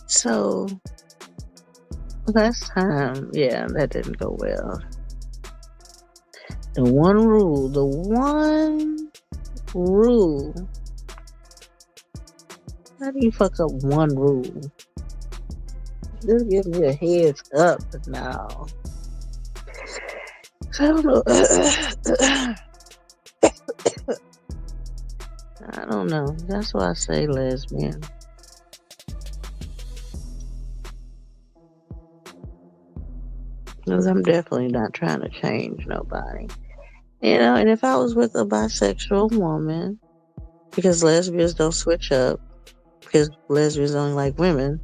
So, last time, yeah, that didn't go well. The one rule, how do you fuck up one rule? Just give me a heads up now. I don't know. I don't know. That's why I say lesbian. Because I'm definitely not trying to change nobody. You know, and if I was with a bisexual woman, because lesbians don't switch up, because lesbians only like women.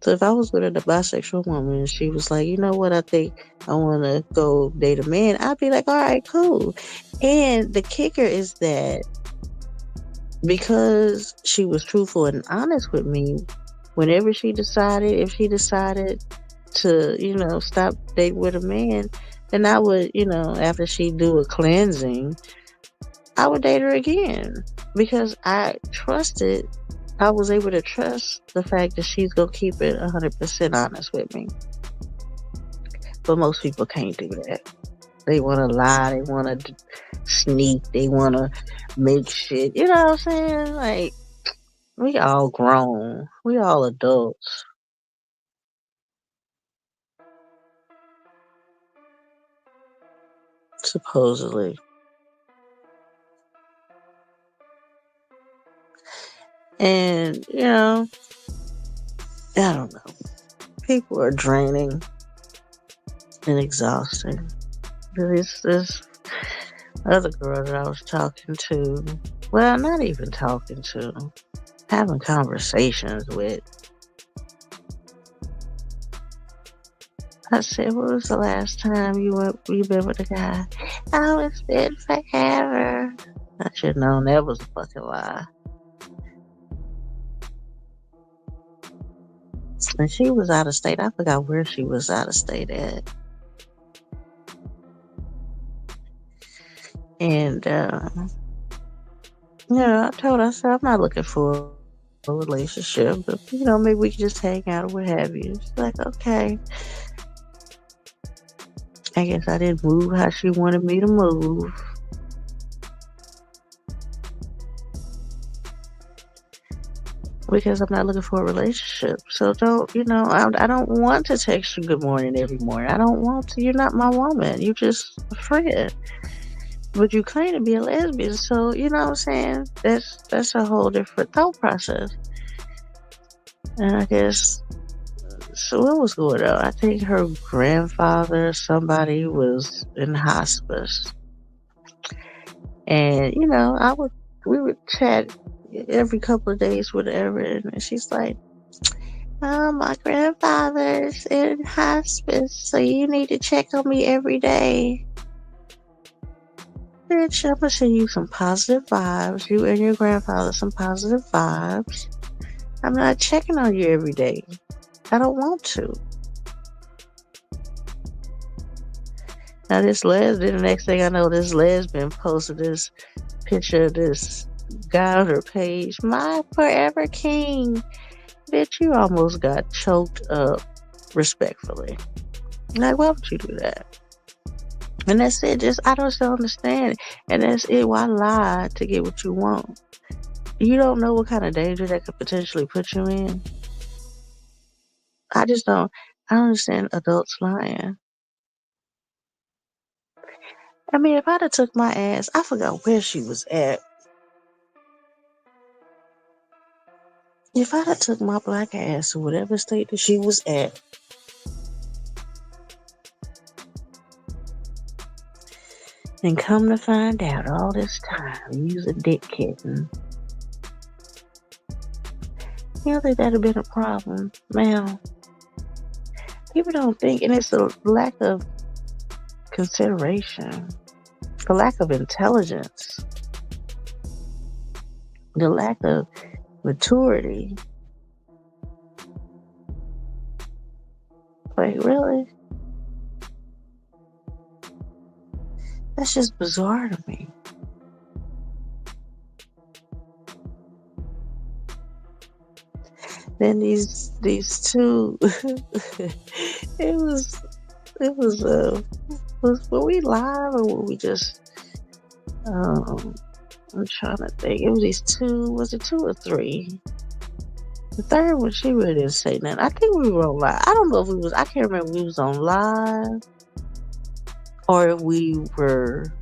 So if I was with a bisexual woman and she was like, you know what, I think I want to go date a man, I'd be like, all right, cool. And the kicker is that because she was truthful and honest with me, whenever if she decided to, you know, stop dating with a man, then I would, you know, after she do a cleansing, I would date her again, because I was able to trust the fact that she's going to keep it 100% honest with me. But most people can't do that. They want to lie. They want to sneak. They want to make shit. You know what I'm saying? Like, we all grown. We all adults. Supposedly. And, you know, I don't know. People are draining and exhausting. This other girl that I was talking to, well, not even talking to, having conversations with, I said, when was the last time you been with a guy? Oh, it's been forever. I should have known that was a fucking lie. And she was out of state. I forgot where she was out of state at. And, I told her, I said, I'm not looking for a relationship, but, maybe we can just hang out or what have you. She's like, okay. I guess I didn't move how she wanted me to move. Because I'm not looking for a relationship. So I don't want to text you good morning every morning. I don't want to. You're not my woman. You're just a friend. But you claim to be a lesbian, so you know what I'm saying? That's a whole different thought process. And I guess so what was going on? I think her grandfather, somebody was in hospice. And, we would chat every couple of days, whatever, and she's like, oh, my grandfather's in hospice, so you need to check on me every day. Bitch, I'm gonna send you some positive vibes. You and your grandfather some positive vibes. I'm not checking on you every day. I don't want to. Now this lesbian, the next thing I know, this lesbian posted this picture of this guy on her page. My forever king. Bitch, you almost got choked up, respectfully. Like, why would you do that? And that's it. I don't understand. And that's it. Why lie to get what you want? You don't know what kind of danger that could potentially put you in. I just don't. I don't understand adults lying. I mean, if I'd have took my ass, I forgot where she was at. If I'd have took my black ass to whatever state that she was at, and come to find out all this time, you's a dick kitten. You don't think that'd have been a problem, ma'am? People don't think, and it's a lack of consideration, the lack of intelligence, the lack of maturity. Like, really? That's just bizarre to me. Then these two, it was were we live or were we just? I'm trying to think. It was these two. Was it 2 or 3? The third one, she really didn't say nothing. I think we were on live. I don't know if we was. I can't remember if we was on live or if we were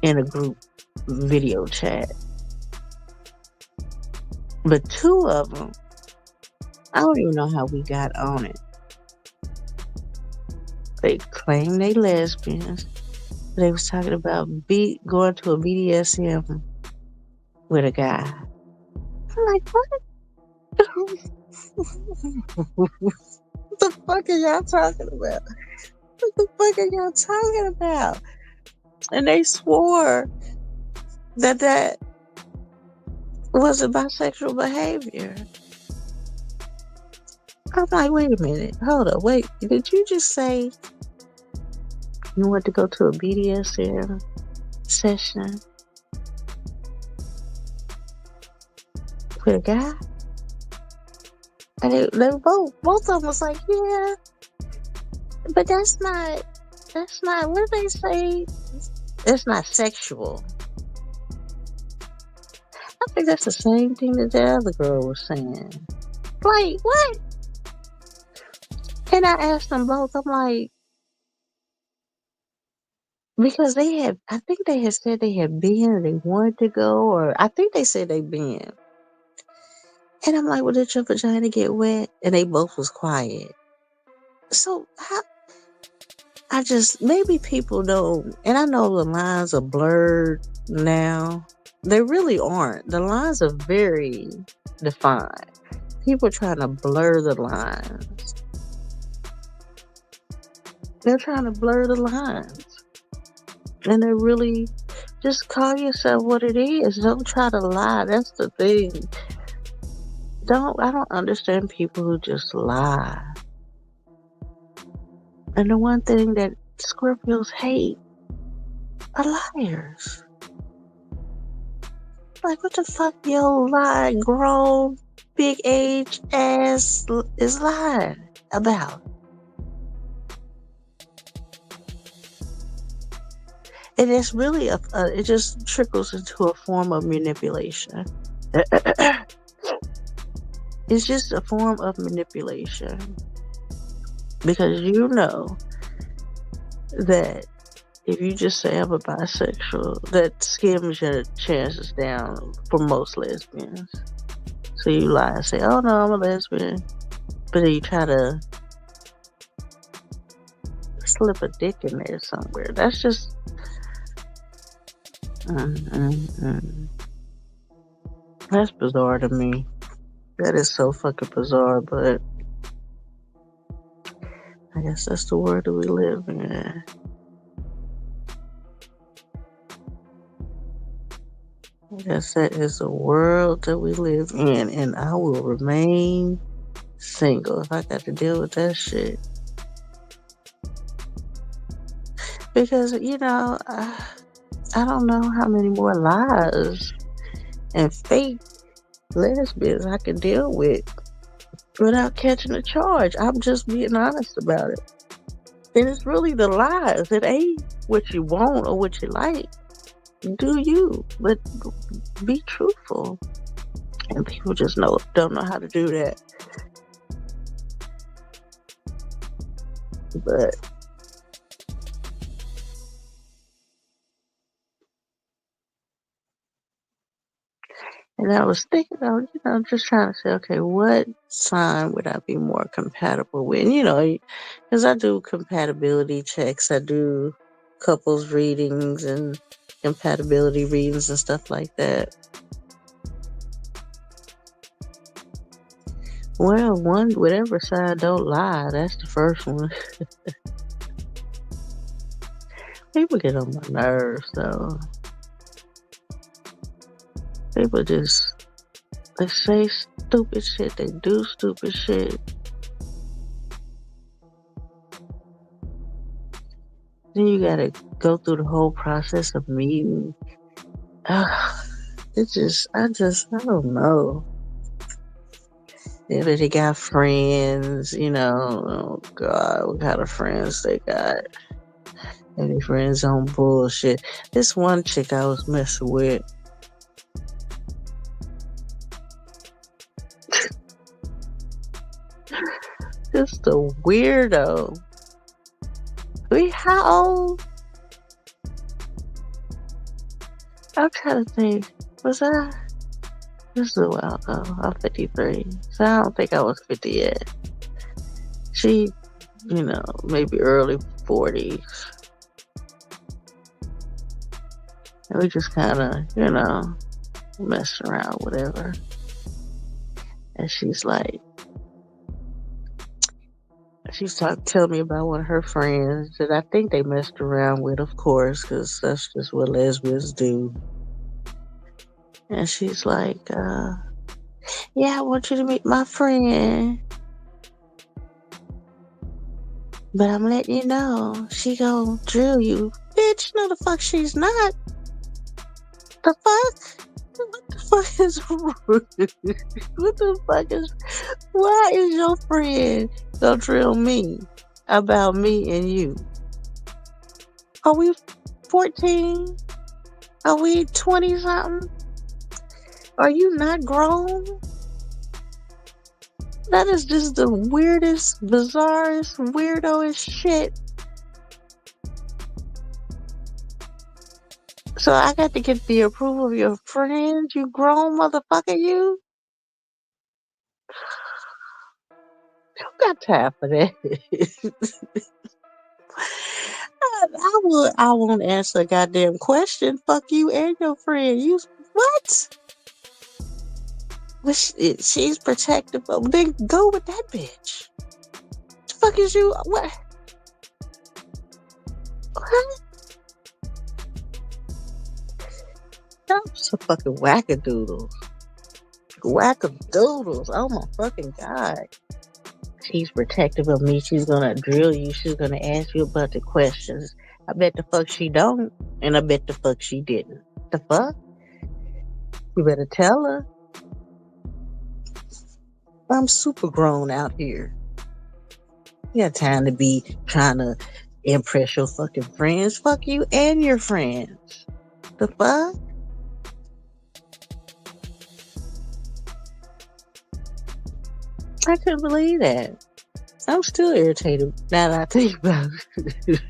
in a group video chat. But 2 of them, I don't even know how we got on it. They claim they lesbians. They was talking about going to a BDSM with a guy. I'm like, what? What the fuck are y'all talking about? What the fuck are y'all talking about? And they swore that wasn't bisexual behavior. I'm like, wait a minute. Hold up. Wait. Did you just say you want to go to a BDSM session with a guy? And they both of them was like, yeah, but that's not, what did they say? It's not sexual. I think that's the same thing that the other girl was saying. Like, what? And I asked them both, I'm like, because I think they had said they had been and they wanted to go, or I think they said they been. And I'm like, well, did your vagina get wet? And they both was quiet. So maybe people don't, and I know the lines are blurred now. They really aren't. The lines are very defined. People are trying to blur the lines. They're trying to blur the lines. And they're really just call yourself what it is. Don't try to lie. That's the thing. I don't understand people who just lie. And the one thing that Scorpios hate are liars. Like, what the fuck your lie, grown, big age ass is lying about? And it's really it just trickles into a form of manipulation. It's just a form of manipulation. Because you know that if you just say I'm a bisexual, that skims your chances down for most lesbians. So you lie and say, oh no, I'm a lesbian. But then you try to slip a dick in there somewhere. That's just... That's bizarre to me. That is so fucking bizarre, but I guess that's the world that we live in. I guess that is the world that we live in, and I will remain single if I got to deal with that shit. Because, you know, I don't know how many more lies and fake lesbians I can deal with without catching a charge. I'm just being honest about it. And it's really the lies. It ain't what you want or what you like. Do you, but be truthful. And people just don't know how to do that. But and I was thinking, just trying to say, okay, what sign would I be more compatible with? Because I do compatibility checks, I do couples readings and compatibility readings and stuff like that. Well, whatever sign don't lie, that's the first one. People get on my nerves, though. People just, they say stupid shit, they do stupid shit. Then you gotta go through the whole process of meeting. I don't know. Yeah, they got friends, oh God, what kind of friends they got? Any friends on bullshit? This one chick I was messing with, just a weirdo. How old? I'm trying to think. Was I? This is a while ago. I'm 53, so I don't think I was 50 yet. She, maybe early 40s. And we just kind of, messed around, whatever. And she's telling me about one of her friends that I think they messed around with, of course, because that's just what lesbians do. And she's like, yeah, I want you to meet my friend. But I'm letting you know, she gonna drill you. Bitch, no the fuck she's not. The fuck? What the fuck is what the fuck is... Why is your friend gonna drill me about me and you? Are we 14? Are we 20 something? Are you not grown? That is just the weirdest, bizarrest, weirdoest shit. So I got to get the approval of your friends, you grown motherfucker, you? You got time for that. I won't answer a goddamn question. Fuck you and your friend. You what? Well, she's protective. Then go with that bitch. The fuck is you? What? I'm so fucking wackadoodles. Wackadoodles. Oh my fucking God. She's protective of me. She's gonna drill you. She's gonna ask you a bunch of questions. I bet the fuck she don't. And I bet the fuck she didn't. The fuck? You better tell her. I'm super grown out here. You got time to be trying to impress your fucking friends. Fuck you and your friends. The fuck? I couldn't believe that. I'm still irritated now that I think about it.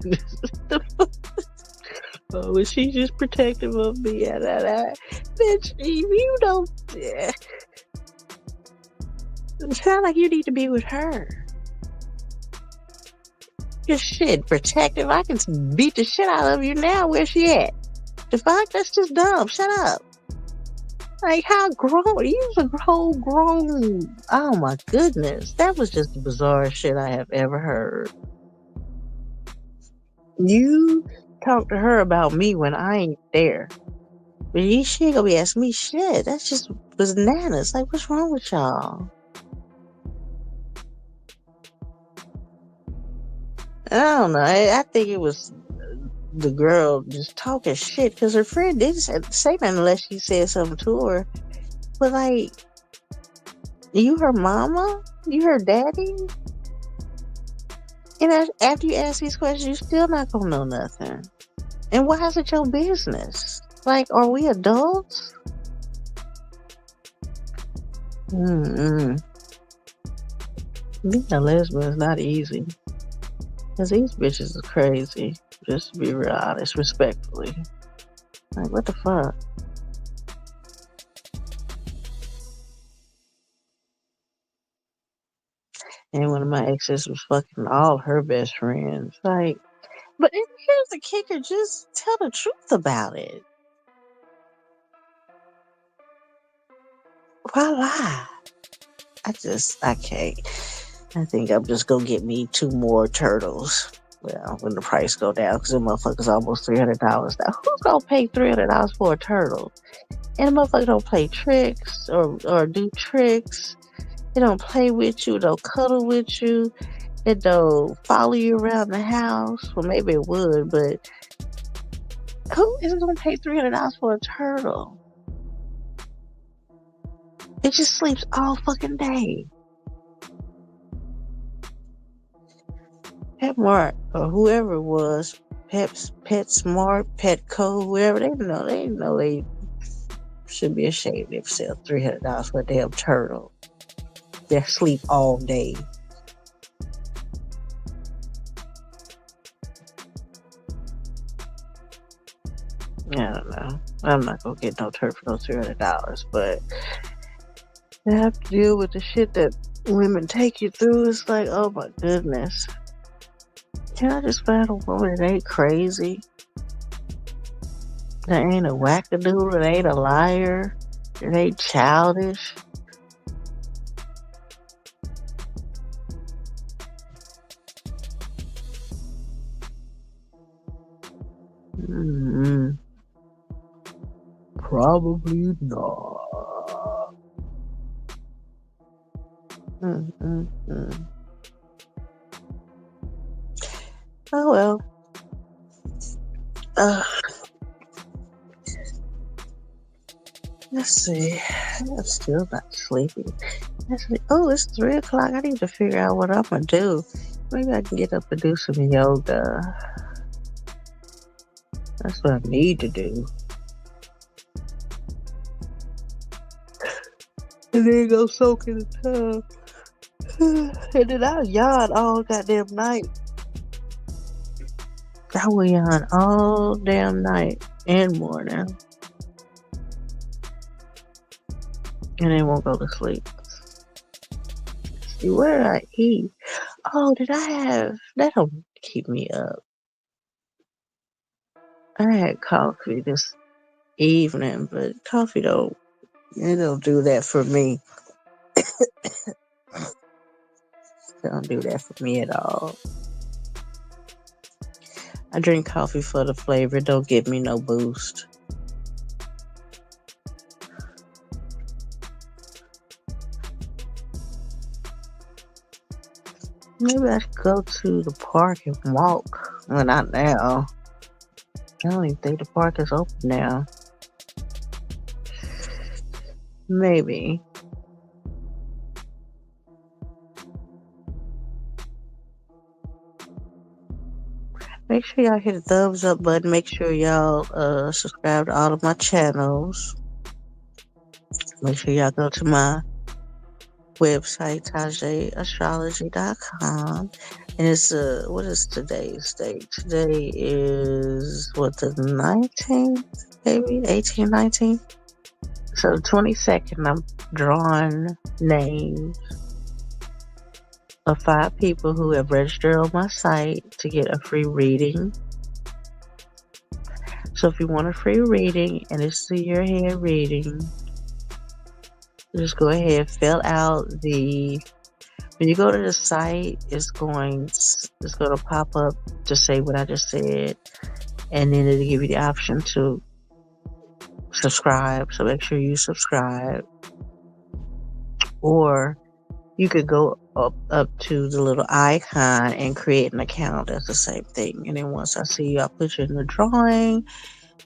Oh, is she just protective of me? Bitch, you don't. It sounds like you need to be with her. Your shit, protective. I can beat the shit out of you now. Where's she at? The fuck? That's just dumb. Shut up. Like, how grown? You was a whole grown. Oh my goodness. That was just the bizarre shit I have ever heard. You talk to her about me when I ain't there. But she ain't gonna be asking me shit. That's just bananas. Like, what's wrong with y'all? I don't know. I think it was the girl just talking shit because her friend didn't say nothing unless she said something to her. But like, you her mama? You her daddy? And after you ask these questions, you still not gonna know nothing. And why is it your business? Like, are we adults? Mm-mm. Being a lesbian is not easy. Because these bitches is crazy. Just to be real honest, respectfully. Like, what the fuck? And one of my exes was fucking all her best friends. Like, but here's the kicker: just tell the truth about it. Why lie? I can't. I think I'm just gonna get me 2 more turtles. Well, when the price go down, because the motherfucker's almost $300 now. Who's gonna pay $300 for a turtle? And the motherfucker don't play tricks or do tricks. It don't play with you. It don't cuddle with you. It don't follow you around the house. Well, maybe it would, but who is gonna pay $300 for a turtle? It just sleeps all fucking day. Petmart or whoever it was, PetSmart, Petco, whoever they should be ashamed if they sell $300 for a damn turtle. They sleep all day. I don't know. I'm not gonna get no turtle for no $300, but I have to deal with the shit that women take you through. It's like, oh my goodness. Can I just find a woman that ain't crazy? That ain't a wackadoodle, that ain't a liar, that ain't childish. Mm-hmm. Probably not. Mm-mm-mm. Oh well. Let's see. I'm still not sleepy. Oh, it's 3 o'clock. I need to figure out what I'm gonna do. Maybe I can get up and do some yoga. That's what I need to do. And then go soak in the tub. And then I'll yawn all goddamn night. I will yawn all damn night and morning. And then won't go to sleep. See, what did I eat? Oh, did I have... That don't keep me up. I had coffee this evening, but coffee don't do that for me. Don't do that for me at all. I drink coffee for the flavor. Don't give me no boost. Maybe I should go to the park and walk. Well, not now. I don't even think the park is open now. Maybe. Make sure y'all hit the thumbs up button. Make sure y'all subscribe to all of my channels. Make sure y'all go to my website, tajayastrology.com. And it's what is today's date? Today is what, the 19th, maybe 18th, 19th. So 22nd, I'm drawing names of 5 people who have registered on my site to get a free reading. So if you want a free reading and it's to your head reading, just go ahead, fill out the. When you go to the site, it's going to pop up to say what I just said, and then it'll give you the option to subscribe. So make sure you subscribe, or you could go up to the little icon and create an account. That's the same thing. And then once I see you, I'll put you in the drawing.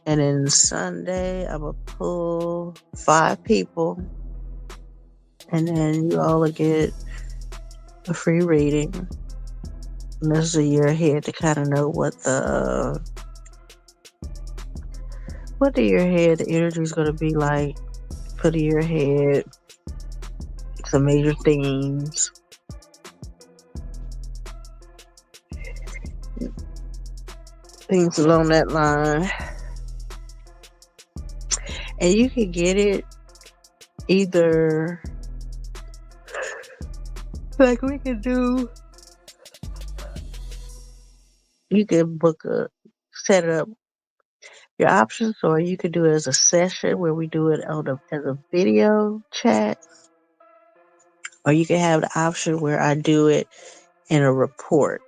And then Sunday, I will pull 5 people, and then you all will get a free reading. And this is a year ahead to kind of know what the year ahead, the energy is going to be like for the year ahead. Some major themes. Things along that line. And you can get it either, like we can do, you can set it up your options, or you could do it as a session where we do it as a video chat, or you can have the option where I do it in a report,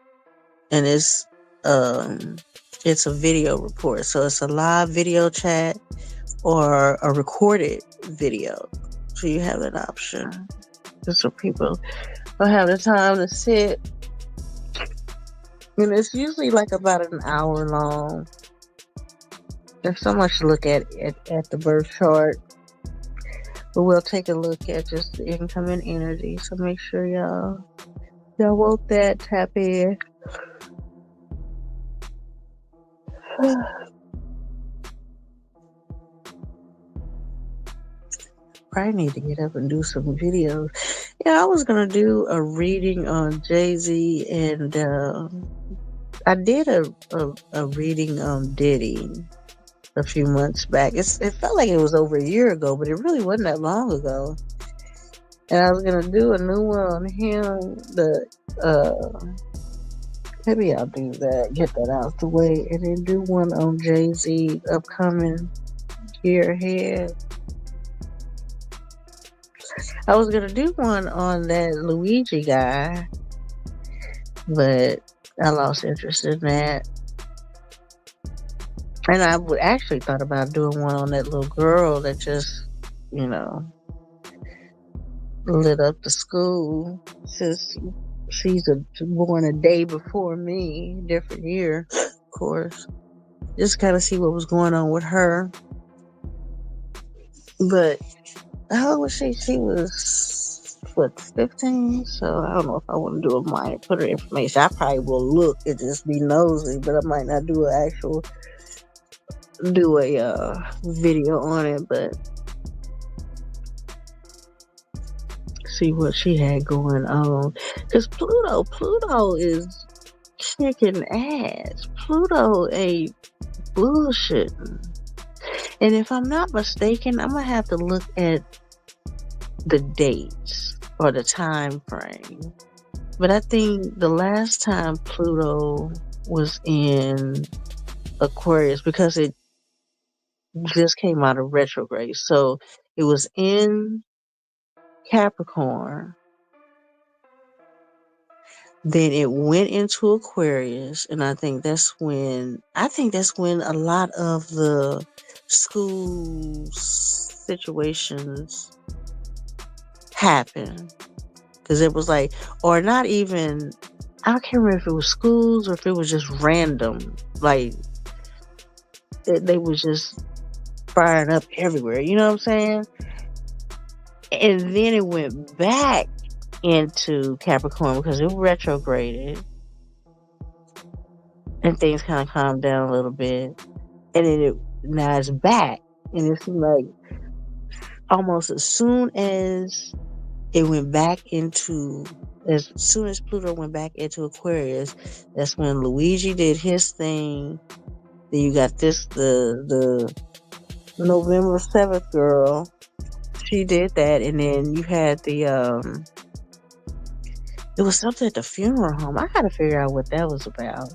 and it's a video report, so it's a live video chat or a recorded video. So you have an option, just so people don't have the time to sit. And it's usually like about an hour long. There's so much to look at the birth chart, but we'll take a look at just the incoming energy. So make sure y'all want that, tap in. Probably need to get up and do some videos. Yeah, I was gonna do a reading on Jay-Z, and I did a reading on Diddy a few months back. It felt like it was over a year ago, but it really wasn't that long ago. And I was gonna do a new one on him. Maybe I'll do that, get that out the way, and then do one on Jay-Z upcoming year ahead. I was gonna do one on that Luigi guy, but I lost interest in that. And I would actually thought about doing one on that little girl that just, lit up the school, since she's born a day before me, different year, of course. Just kind of see what was going on with her. But how old was she? She was, 15? So I don't know if I want to do a minor, put her information. I probably will look and just be nosy, but I might not do a video on it, but see what she had going on. Because Pluto is kicking ass. Pluto ain't bullshitting. And if I'm not mistaken, I'm going to have to look at the dates or the time frame. But I think the last time Pluto was in Aquarius, because it just came out of retrograde. So it was in Capricorn. Then it went into Aquarius, and I think that's when a lot of the school situations happen. Because it was like, or not even, I can't remember if it was schools or if it was just random. Like, they was just firing up everywhere. You know what I'm saying? And then it went back into Capricorn because it retrograded and things kind of calmed down a little bit. And then now it's back. And it's like almost as soon as it went back into, as soon as Pluto went back into Aquarius, that's when Luigi did his thing. Then you got the November 7th girl. She did that, and then you had it was something at the funeral home. I gotta figure out what that was about.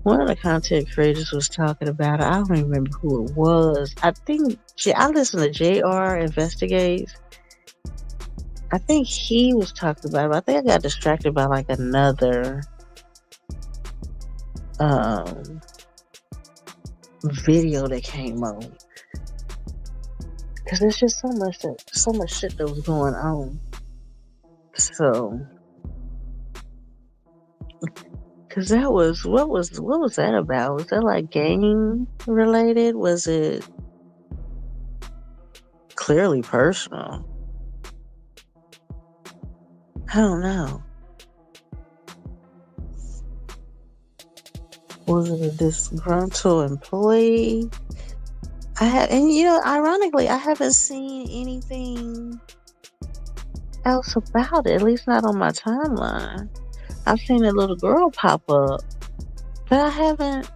One of the content creators was talking about it. I don't even remember who it was. I think I listened to JR Investigates. I think he was talking about it. But I think I got distracted by like another video that came on. Because there's just so much shit that was going on. So, because that was what was that about? Was that like gang related? Was it clearly personal? I don't know. Was it a disgruntled employee? And ironically, I haven't seen anything else about it. At least not on my timeline. I've seen a little girl pop up, but I haven't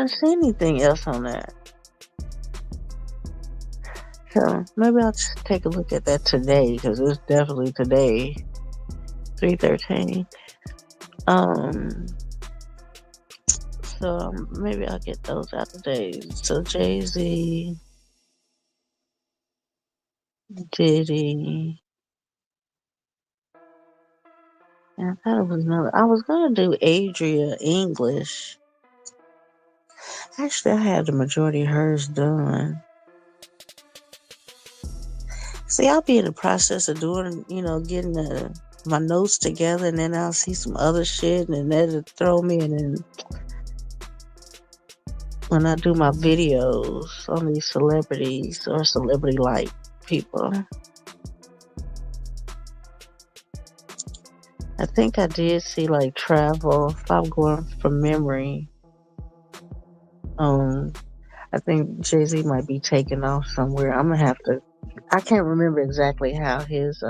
seen anything else on that. So maybe I'll just take a look at that today because it's definitely today, 3/13. So maybe I'll get those out today. So Jay-Z, Diddy, and I thought it was another. I was gonna do Adria English. Actually, I had the majority of hers done. See, I'll be in the process of doing, getting my notes together, and then I'll see some other shit, and then that'll throw me. And then when I do my videos on these celebrities or celebrity-like people, I think I did see like travel. If I'm going from memory, I think Jay-Z might be taking off somewhere. I'm gonna have to. I can't remember exactly how his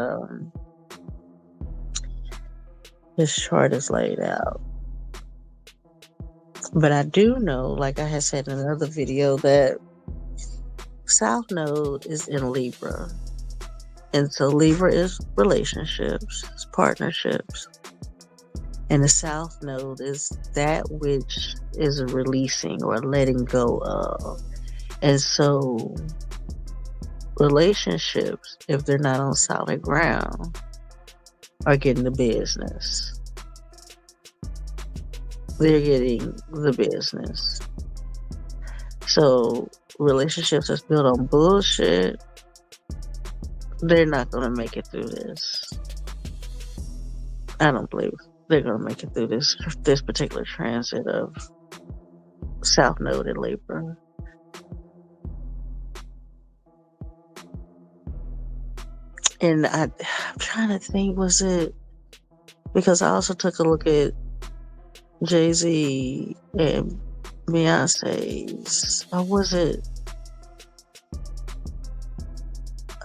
chart is laid out, but I do know, like I had said in another video, that South Node is in Libra, and so Libra is relationships, it's partnerships, and the South Node is that which is a releasing or letting go of, and so relationships, if they're not on solid ground, are getting the business. They're getting the business. So relationships that's built on bullshit, they're not going to make it through this. I don't believe they're going to make it through this particular transit of South Node and Libra. And I'm trying to think, was it because I also took a look at Jay-Z and Beyonce's, or was it?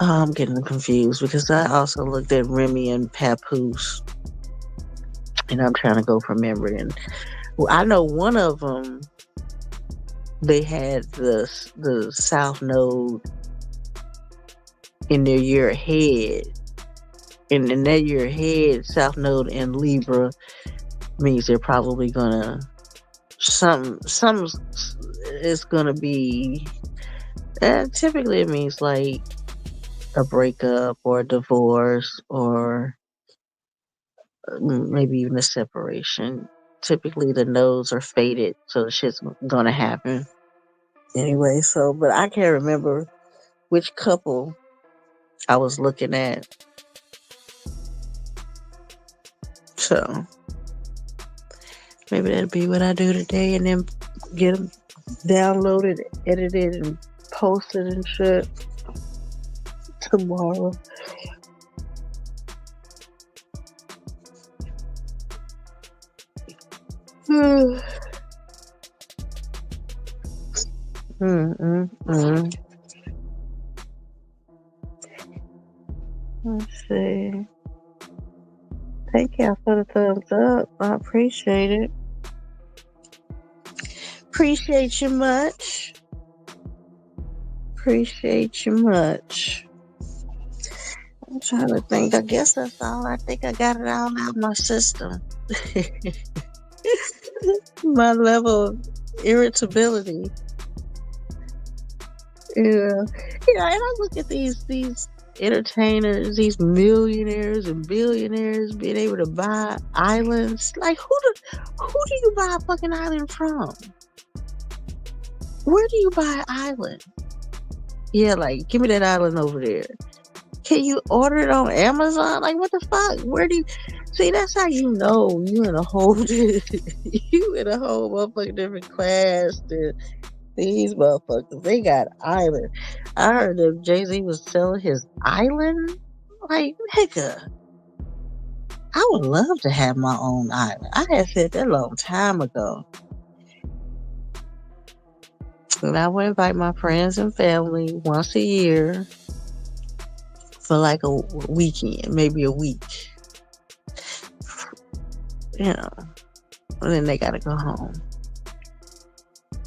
I'm getting confused because I also looked at Remy and Papoose, and I'm trying to go from memory. And I know one of them, they had the South Node in their year ahead, and in that year ahead, South Node and Libra means they're probably gonna some is gonna be. Typically, it means like a breakup or a divorce or maybe even a separation. Typically, the no's are faded, so the shit's gonna happen anyway. So, but I can't remember which couple I was looking at. So maybe that'll be what I do today, and then get them downloaded, edited, and posted and shit tomorrow. Let's see. Thank y'all for the thumbs up. I appreciate it. Appreciate you much. Appreciate you much. I'm trying to think. I guess that's all. I think I got it all out of my system. My level of irritability. Yeah. And I look at these entertainers, these millionaires and billionaires being able to buy islands. Like, who do you buy a fucking island from? Where do you buy an island? Yeah, like, give me that island over there. Can you order it on Amazon? Like, what the fuck? Where do you see? That's how you know you in a whole motherfucking different class than these motherfuckers. They got island. I heard that Jay-Z was selling his island. Like, nigga, I would love to have my own island. I had said that a long time ago. And I would invite my friends and family once a year for like a weekend, maybe a week. You know, and then they gotta go home.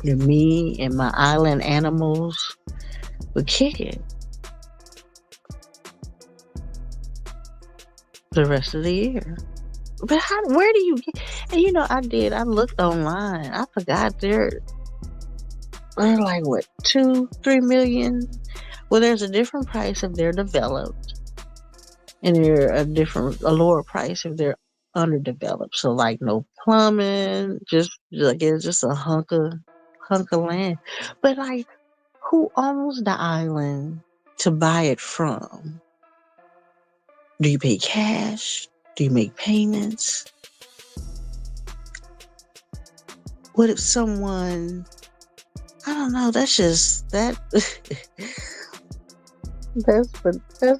And me and my island animals would kick it the rest of the year. But where do you get? And you know, I looked online. I forgot they're like what, 2-3 million. Well, there's a different price if they're developed, and they're a lower price if they're underdeveloped. So like no plumbing, just like it's just a hunk of land. But like, who owns the island to buy it from? Do you pay cash? Do you make payments? What if someone, I don't know, that's just that that's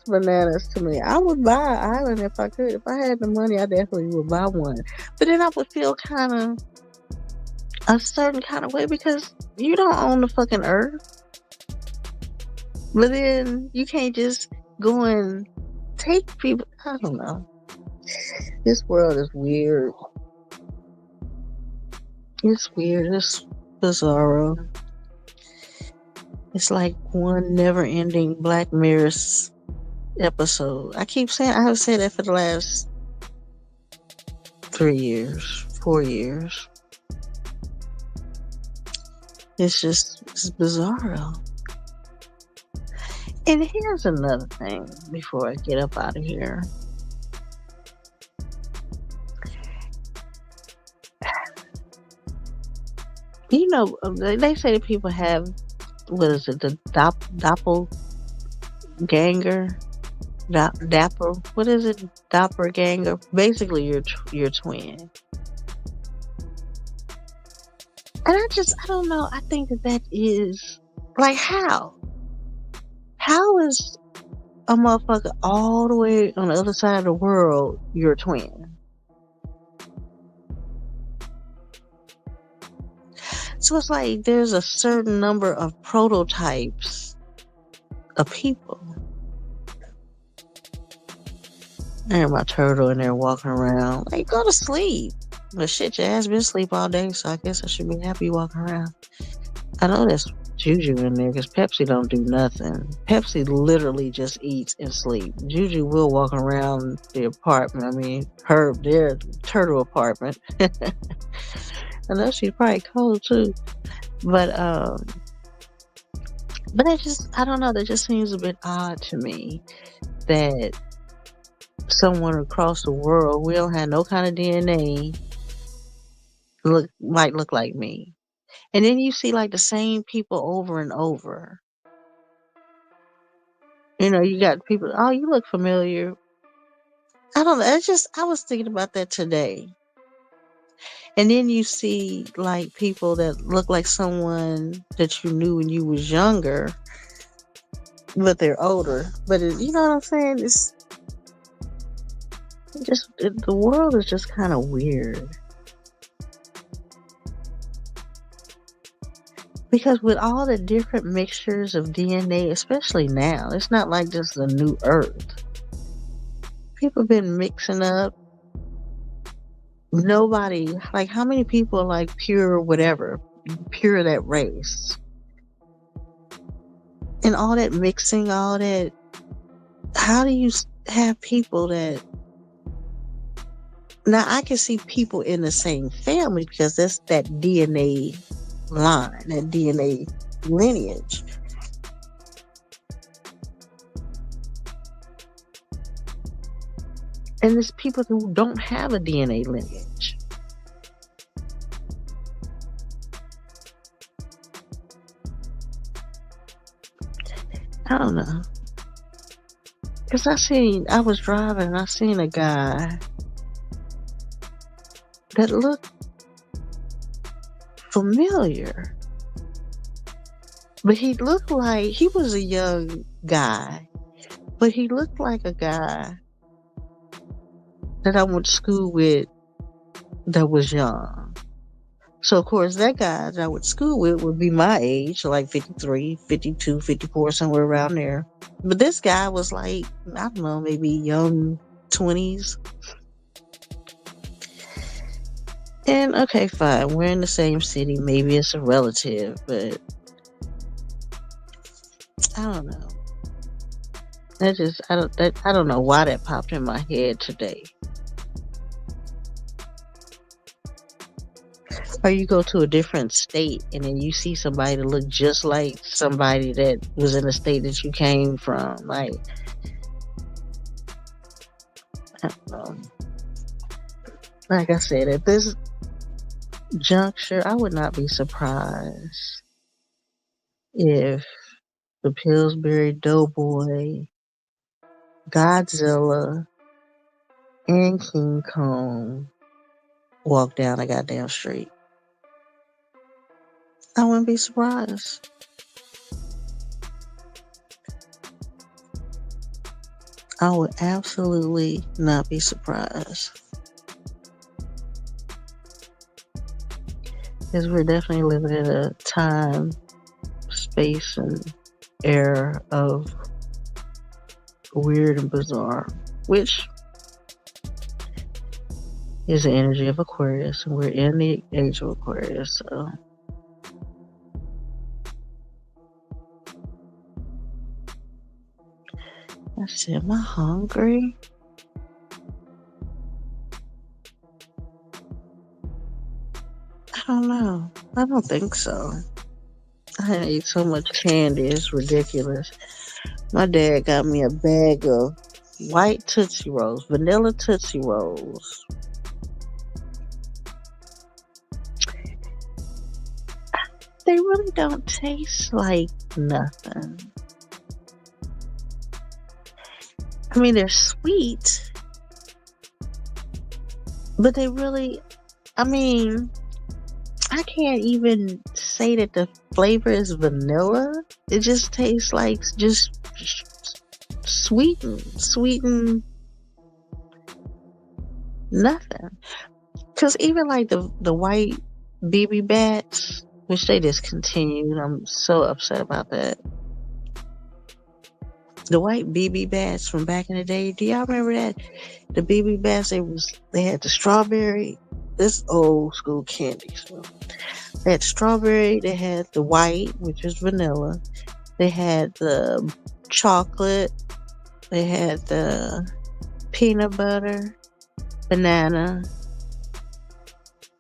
bananas to me. I would buy an island if I could. If I had the money, I definitely would buy one. But then I would feel kind of a certain kind of way because you don't own the fucking earth. But then you can't just go and take people. I don't know. This world is weird. It's weird. It's bizarre. It's like one never-ending Black Mirror episode. I keep saying, I have said that for the last 3 years, 4 years. It's bizarre. And here's another thing before I get up out of here. You know, they say that people have, what is it, the doppelganger? What is it? Doppelganger? Basically, your twin. And I don't know. I think that is, like, how? How is a motherfucker all the way on the other side of the world your twin? So it's like there's a certain number of prototypes of people. There's my turtle in there walking around. Like, go to sleep. But shit, your ass been asleep all day, so I guess I should be happy walking around. I know there's Juju in there because Pepsi don't do nothing. Pepsi literally just eats and sleeps. Juju will walk around the apartment. I mean, their turtle apartment. I know she's probably cold too. But that just, I don't know, that just seems a bit odd to me that someone across the world, we don't have no kind of DNA, might look like me. And then you see like the same people over and over. You know, you got people, oh, you look familiar. I don't know. It's just, I was thinking about that today. And then you see like people that look like someone that you knew when you was younger, but they're older. But you know what I'm saying? It's just, the world is just kind of weird. Because with all the different mixtures of DNA, especially now, it's not like just a new earth. People been mixing up. Nobody, like, how many people are like pure whatever, pure that race? And all that mixing, all that, how do you have people that, now I can see people in the same family because that's that DNA line, that DNA lineage. And there's people who don't have a DNA lineage. I don't know. Because I was driving and I seen a guy that looked familiar. But he looked like, he was a young guy, but he looked like a guy that I went to school with that was young. So, of course, that guy that I went to school with would be my age, like 53, 52, 54, somewhere around there. But this guy was like, I don't know, maybe young 20s. And, okay, fine, we're in the same city. Maybe it's a relative, but I don't know. I don't know why that popped in my head today. Or you go to a different state and then you see somebody that look just like somebody that was in the state that you came from. Like, I don't know. Like I said, at this juncture, I would not be surprised if the Pillsbury Doughboy, Godzilla, and King Kong walk down a goddamn street. I wouldn't be surprised. I would absolutely not be surprised. Because we're definitely living in a time, space, and era of weird and bizarre, which is the energy of Aquarius, and we're in the age of Aquarius, so let's see, am I hungry? I don't know. I don't think so. I ate so much candy, it's ridiculous. My dad got me a bag of white Tootsie Rolls, vanilla Tootsie Rolls. They really don't taste like nothing. I mean, they're sweet, but they really, I mean, I can't even say that the flavor is vanilla. It just tastes like just sweetened nothing. Because even like the white BB bats, which they discontinued, I'm so upset about that. The white BB bats from back in the day, do y'all remember that? The BB bats, they had the strawberry. This old school candy. So they had strawberry. They had the white, which is vanilla. They had the chocolate. They had the peanut butter, banana.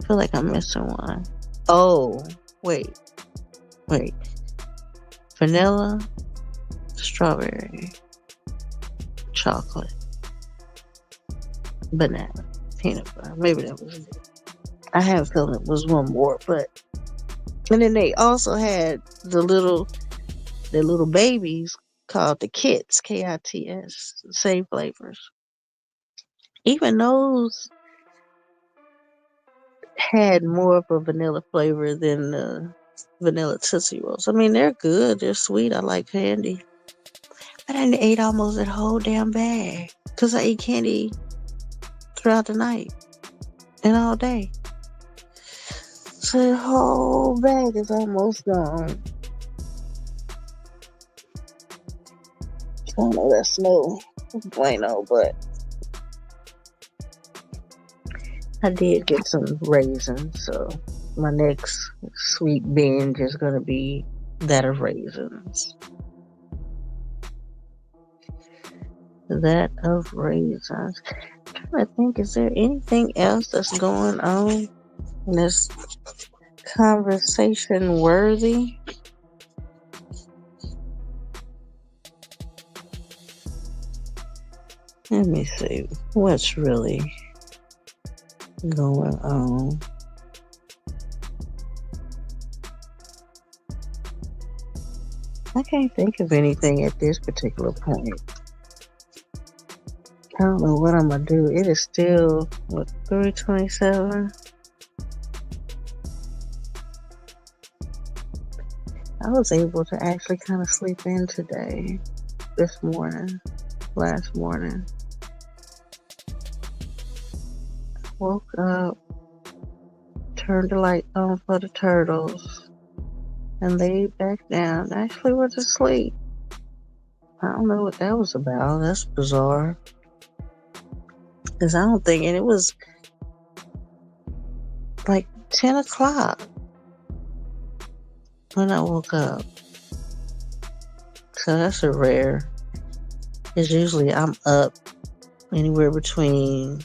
I feel like I'm missing one. Oh, wait. Vanilla, strawberry, chocolate. banana, peanut butter. Maybe that was it. I have a feeling it was one more, but and then they also had the little babies called the kits, KITS, same flavors. Even those had more of a vanilla flavor than the vanilla Tootsie Rolls. I mean, they're good, they're sweet. I like candy, but I ate almost that whole damn bag because I ate candy throughout the night and all day. So the whole bag is almost gone. I know that's no bueno, but I did get some raisins, so my next sweet binge is gonna be that of raisins. That of raisins. I'm trying to think, is there anything else that's going on that's conversation worthy? Let me see what's really going on. I can't think of anything at this particular point. I don't know what I'm gonna do. It is still what 3:27. I was able to actually kind of sleep in today, this morning, last morning. Woke up, turned the light on for the turtles, and laid back down. Actually went to sleep. I don't know what that was about. That's bizarre. Because I don't think, and it was like 10 o'clock when I woke up. So that's a rare. Because usually I'm up anywhere between,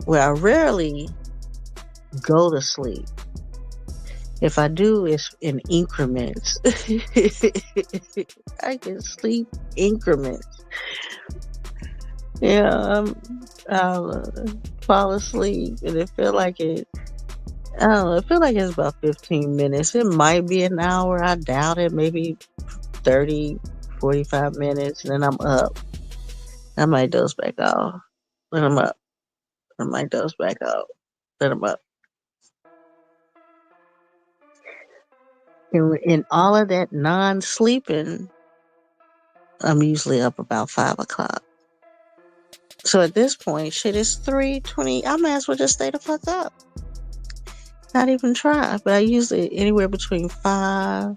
well, I rarely go to sleep. If I do, it's in increments. I can sleep increments. Yeah, I'll fall asleep, and it feel like it. I don't know. It feel like it's about 15 minutes. It might be an hour. I doubt it. Maybe 30, 45 minutes, and then I'm up. I might doze back off. Then I'm up. I might doze back off. Then I'm up. And in all of that non-sleeping, I'm usually up about 5 o'clock. So at this point, shit, it's 3:20. I might as well just stay the fuck up. Not even try. But I usually anywhere between 5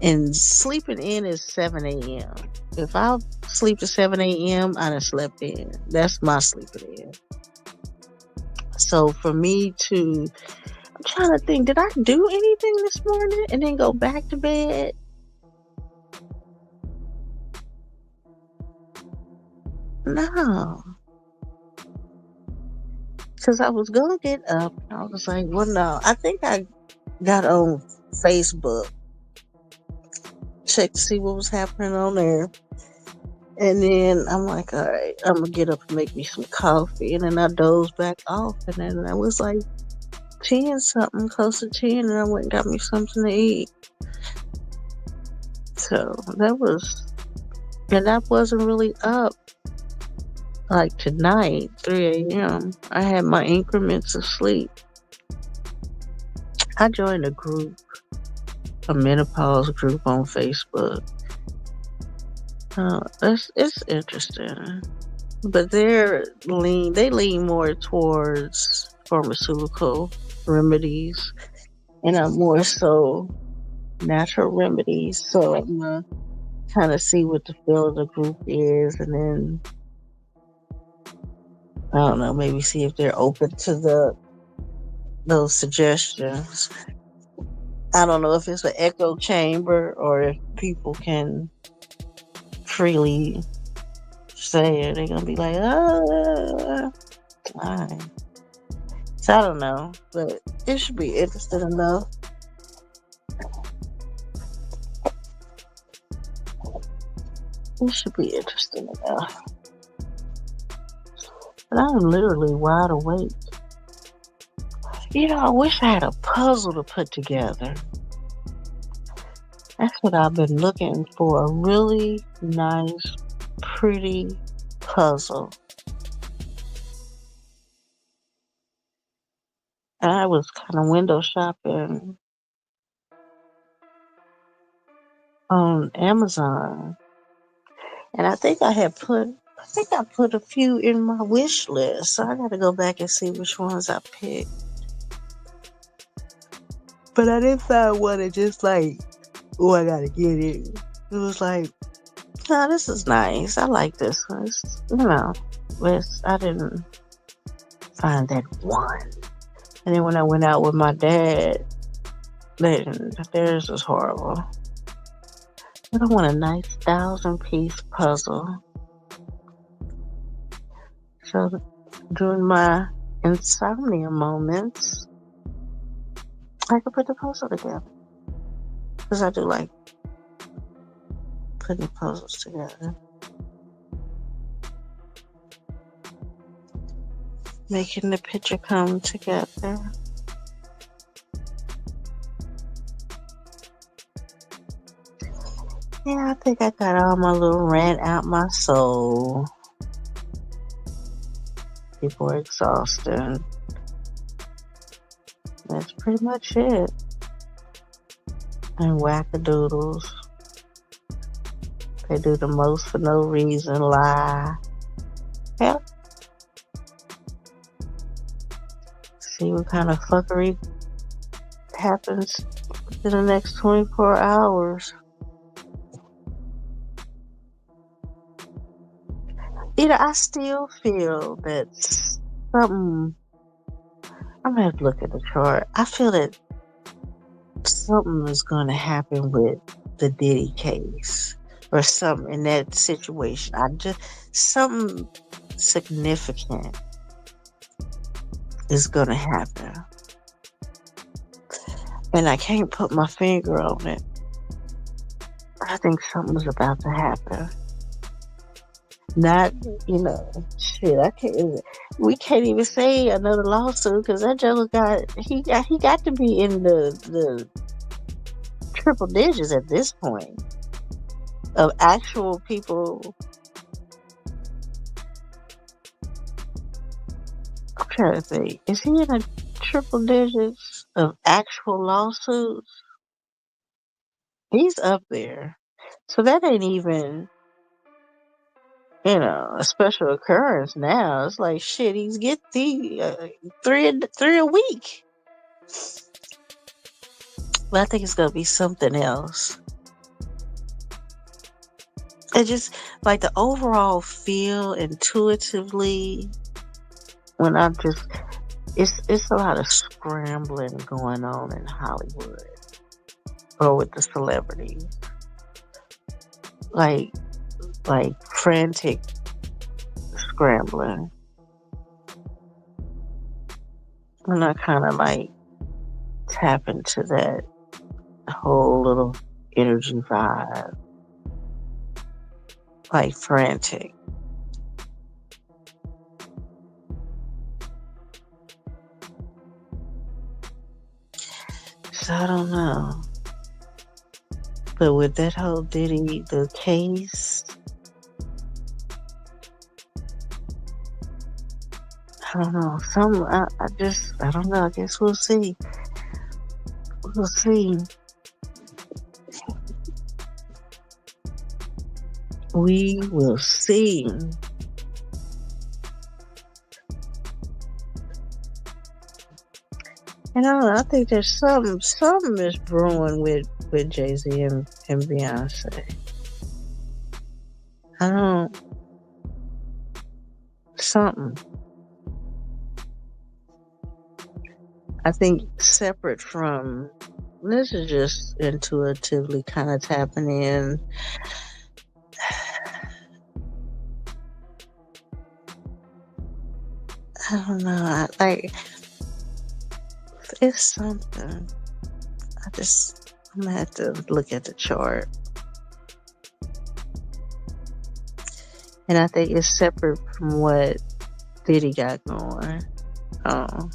and sleeping in is 7 a.m. If I sleep to 7 a.m., I done slept in. That's my sleeping in. So for me to, I'm trying to think, did I do anything this morning and then go back to bed? No. Because I was going to get up. I was like, well, no. I think I got on Facebook, checked to see what was happening on there. And then I'm like, all right, I'm going to get up and make me some coffee. And then I dozed back off. And then I was like 10 something, close to 10. And I went and got me something to eat. So that was, and I wasn't really up like tonight, 3 a.m. I had my increments of sleep. I joined a group, a menopause group on Facebook. It's interesting, but they lean more towards pharmaceutical remedies, and I'm more so natural remedies. So I'm gonna kind of see what the feel of the group is, and then I don't know, maybe see if they're open to those suggestions. I don't know if it's an echo chamber or if people can freely say it. They're gonna be like, all right. So I don't know, but it should be interesting enough. It should be interesting enough. but I'm literally wide awake. I wish I had a puzzle to put together. That's what I've been looking for, a really nice, pretty puzzle. And I was kind of window shopping on Amazon, and I think I put a few in my wish list. So I got to go back and see which ones I picked. But I didn't find one that just like, oh, I gotta get it. It was like, oh, this is nice. I like this one. I didn't find that one. And then when I went out with my dad, then theirs was horrible. But I want a nice 1,000-piece puzzle. So during my insomnia moments, I could put the puzzle together. Because I do like putting puzzles together. Making the picture come together. Yeah, I think I got all my little rant out my soul before exhausting. That's pretty much it. And wackadoodles. They do the most for no reason, lie. Yeah. See what kind of fuckery happens in the next 24 hours. I still feel that something, I'm going to have to look at the chart. I feel that something is going to happen with the Diddy case or something in that situation. Something significant is going to happen. And I can't put my finger on it. I think something's about to happen. Not, shit. We can't even say another lawsuit because that Joker got to be in the triple digits at this point of actual people. I'm trying to think. Is he in the triple digits of actual lawsuits? He's up there. So that ain't even, a special occurrence now. It's like, shit, he's getting three a week. But I think it's going to be something else. It just, like, the overall feel intuitively, when it's a lot of scrambling going on in Hollywood. Or with the celebrities. Like frantic scrambling. And I kind of like tap into that whole little energy vibe. Like frantic. So I don't know. But with that whole Diddy, the case, I don't know. I don't know. I guess we'll see. We'll see. We will see. And I don't know. I think there's something is brewing with Jay-Z and Beyonce. I don't. Something. I think separate from, this is just intuitively kind of tapping in. I don't know. It's something. I'm going to have to look at the chart. And I think it's separate from what Diddy got going. Um,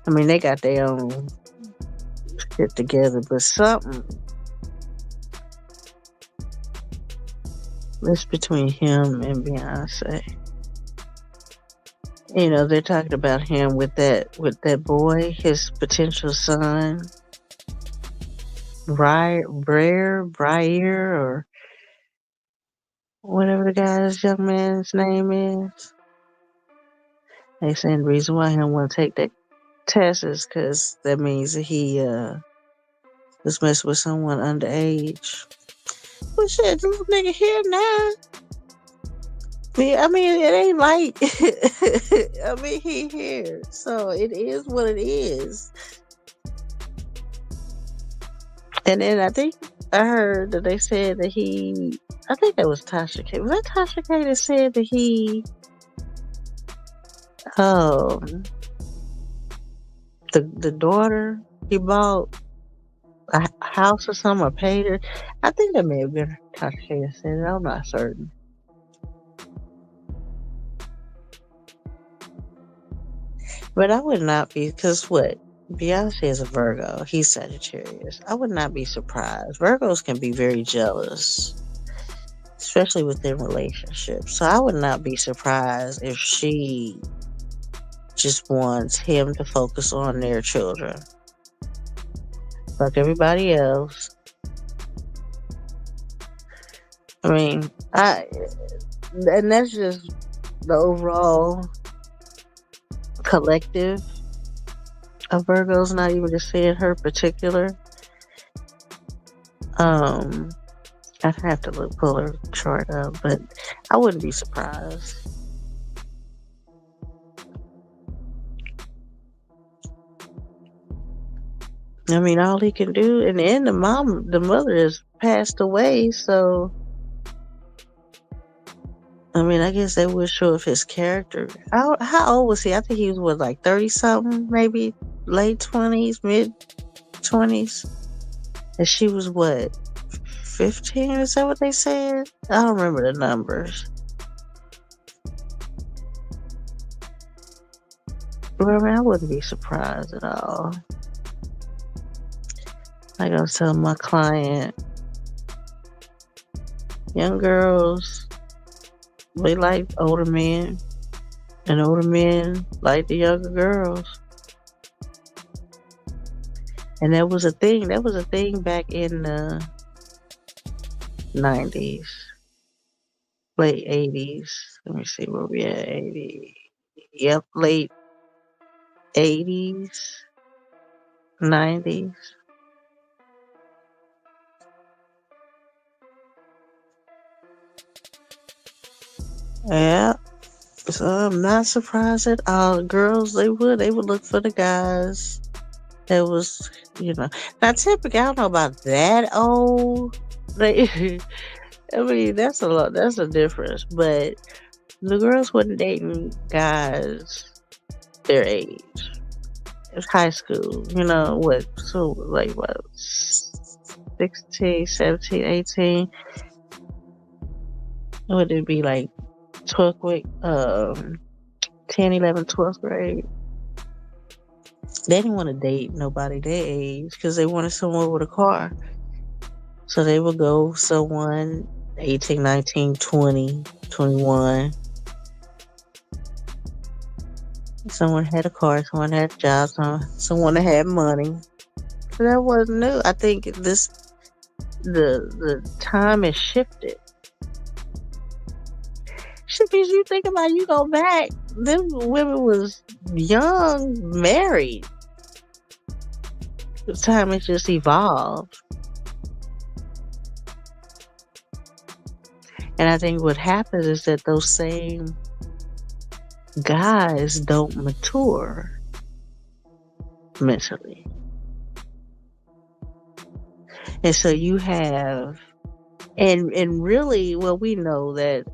I mean, they got their own shit together, but something is between him and Beyonce. You know, they're talking about him with that boy, his potential son, Briar, or whatever the guy's young man's name is. They saying the reason why he don't want to take that test is because that means that he was messing with someone underage. Well, shit, the little nigga here now. I mean, it ain't like. I mean, he here, so it is what it is. And then I think I heard that they said that he. I think that was Tasha K. Was that Tasha K that said that he? Um, the daughter he bought a house or something or paid her. I think that may have been Tasha K that said it. I'm not certain. But I would not be, because what? Beyonce is a Virgo. He's Sagittarius. I would not be surprised. Virgos can be very jealous, especially within relationships. So I would not be surprised if she just wants him to focus on their children. Like everybody else. I mean, and that's just the overall collective of Virgos, not even just saying her particular. I'd have to pull her chart up, but I wouldn't be surprised. I mean, all he can do, and then the mother has passed away, so I mean, I guess that would show of his character. How old was he? I think he was, what, like 30 something, maybe late 20s, mid 20s, and she was what, 15? Is that what they said? I don't remember the numbers. But I mean, I wouldn't be surprised at all. Like I was telling my client, young girls, they like older men, and older men like the younger girls. And that was a thing. That was a thing back in the 90s, late 80s. Let me see where we at. 80. Yep, late 80s, 90s. Yeah. So I'm not surprised at all. Girls, they would look for the guys that was, now typically, I don't know about that old. They, I mean, that's a lot. That's a difference. But the girls wasn't dating guys their age. It was high school. What? So, like, what? 16, 17, 18. Would it be like 12th grade, 10, 11, 12th grade? They didn't want to date nobody their age because they wanted someone with a car. So they would go someone 18, 19, 20, 21. Someone had a car, someone had a job, someone that had money. So that wasn't new. I think the time has shifted. Shit, because you think about it, you go back, them women was young, married. The time has just evolved. And I think what happens is that those same guys don't mature mentally. And so you have, and really, well, we know that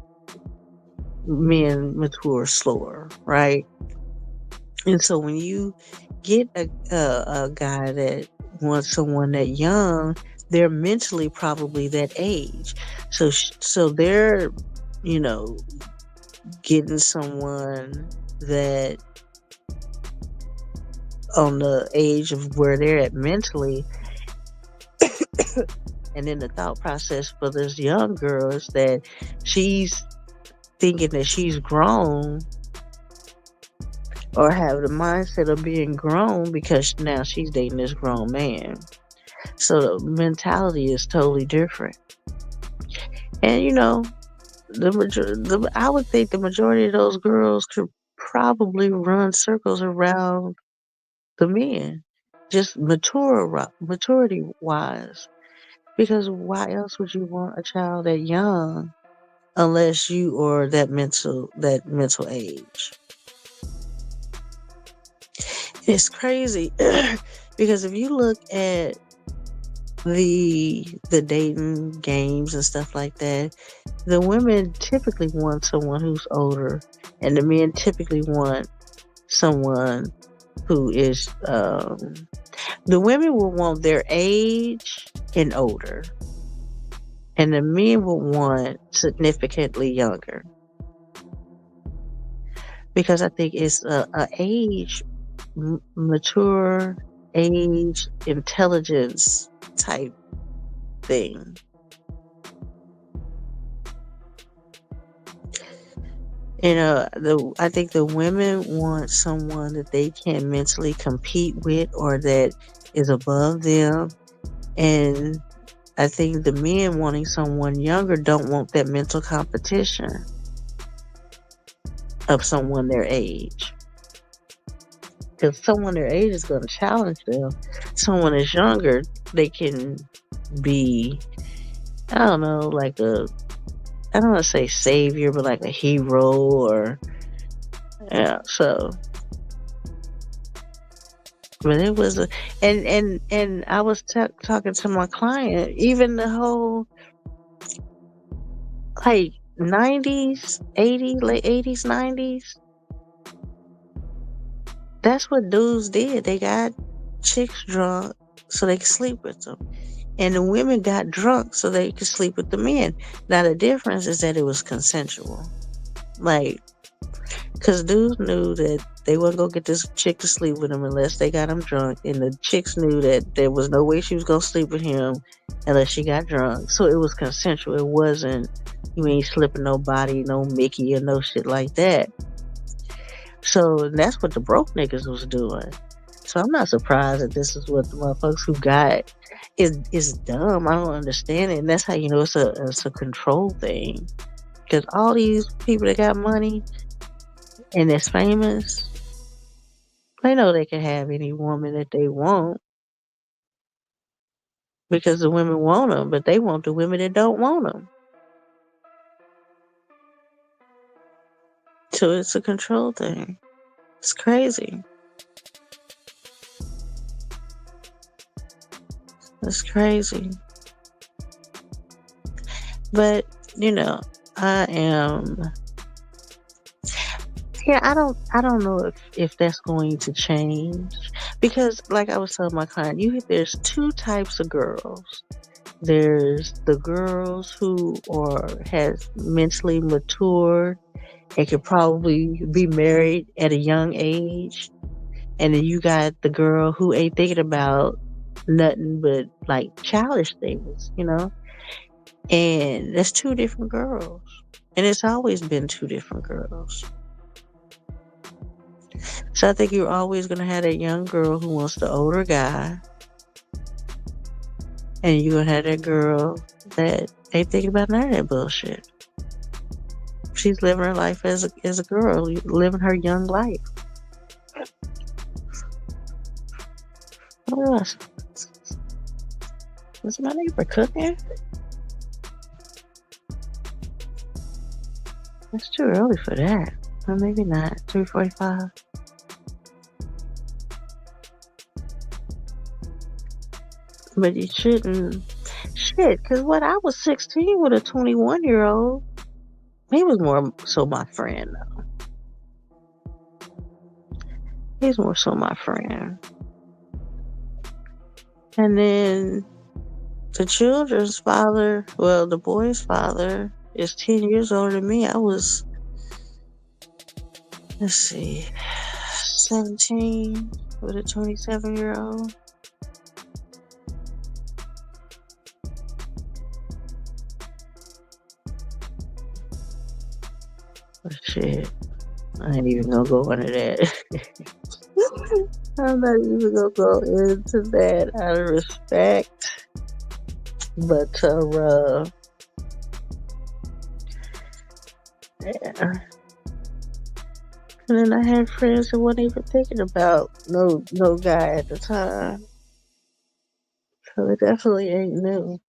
men mature slower, right? And so when you get a guy that wants someone that young, they're mentally probably that age. So they're, getting someone that on the age of where they're at mentally, and then the thought process for this young girl is that she's thinking that she's grown or have the mindset of being grown because now she's dating this grown man. So the mentality is totally different. And I would think the majority of those girls could probably run circles around the men, just maturity wise. Because why else would you want a child that young unless you are that mental age? It's crazy because if you look at the dating games and stuff like that, the women typically want someone who's older, and the men typically want someone who is. The women will want their age and older, and the men will want significantly younger because I think it's a age mature age intelligence type thing. I think the women want someone that they can mentally compete with or that is above them. And I think the men wanting someone younger don't want that mental competition of someone their age. Because someone their age is going to challenge them. Someone that's younger, they can be, I don't know, I don't want to say savior, but like a hero or, yeah, so. But it was and I was talking to my client, even the whole like 90s, 80s, late 80s, 90s. That's what dudes did. They got chicks drunk so they could sleep with them. And the women got drunk so they could sleep with the men. Now the difference is that it was consensual. Like, because dudes knew that they wouldn't go get this chick to sleep with him unless they got him drunk. And the chicks knew that there was no way she was going to sleep with him unless she got drunk. So it was consensual. It wasn't, you ain't slipping nobody, no Mickey or no shit like that. So that's what the broke niggas was doing. So I'm not surprised that this is what the motherfuckers who got is dumb. I don't understand it. And that's how you know it's a control thing. Because all these people that got money and that's famous, they know they can have any woman that they want because the women want them, but they want the women that don't want them. So it's a control thing. It's crazy. It's crazy. But I am. Yeah, I don't know if that's going to change because, like I was telling my client, there's two types of girls. There's the girls who has mentally matured and could probably be married at a young age, and then you got the girl who ain't thinking about nothing but like childish things. And that's two different girls, and it's always been two different girls. So I think you're always gonna have that young girl who wants the older guy, and you're gonna have that girl that ain't thinking about none of that bullshit. She's living her life as a girl, living her young life. What else? Was my neighbor cooking? It's too early for that. Or maybe not. 3:45. But you shouldn't. Shit, because what I was 16 with a 21-year-old. He was more so my friend, though. He's more so my friend. And then the children's father, well, the boy's father is 10 years older than me. I was Let's see. 17 with a 27-year-old. Shit. I ain't even gonna go into that. I'm not even gonna go into that out of respect. But yeah. And then I had friends who wasn't even thinking about no guy at the time. So it definitely ain't new.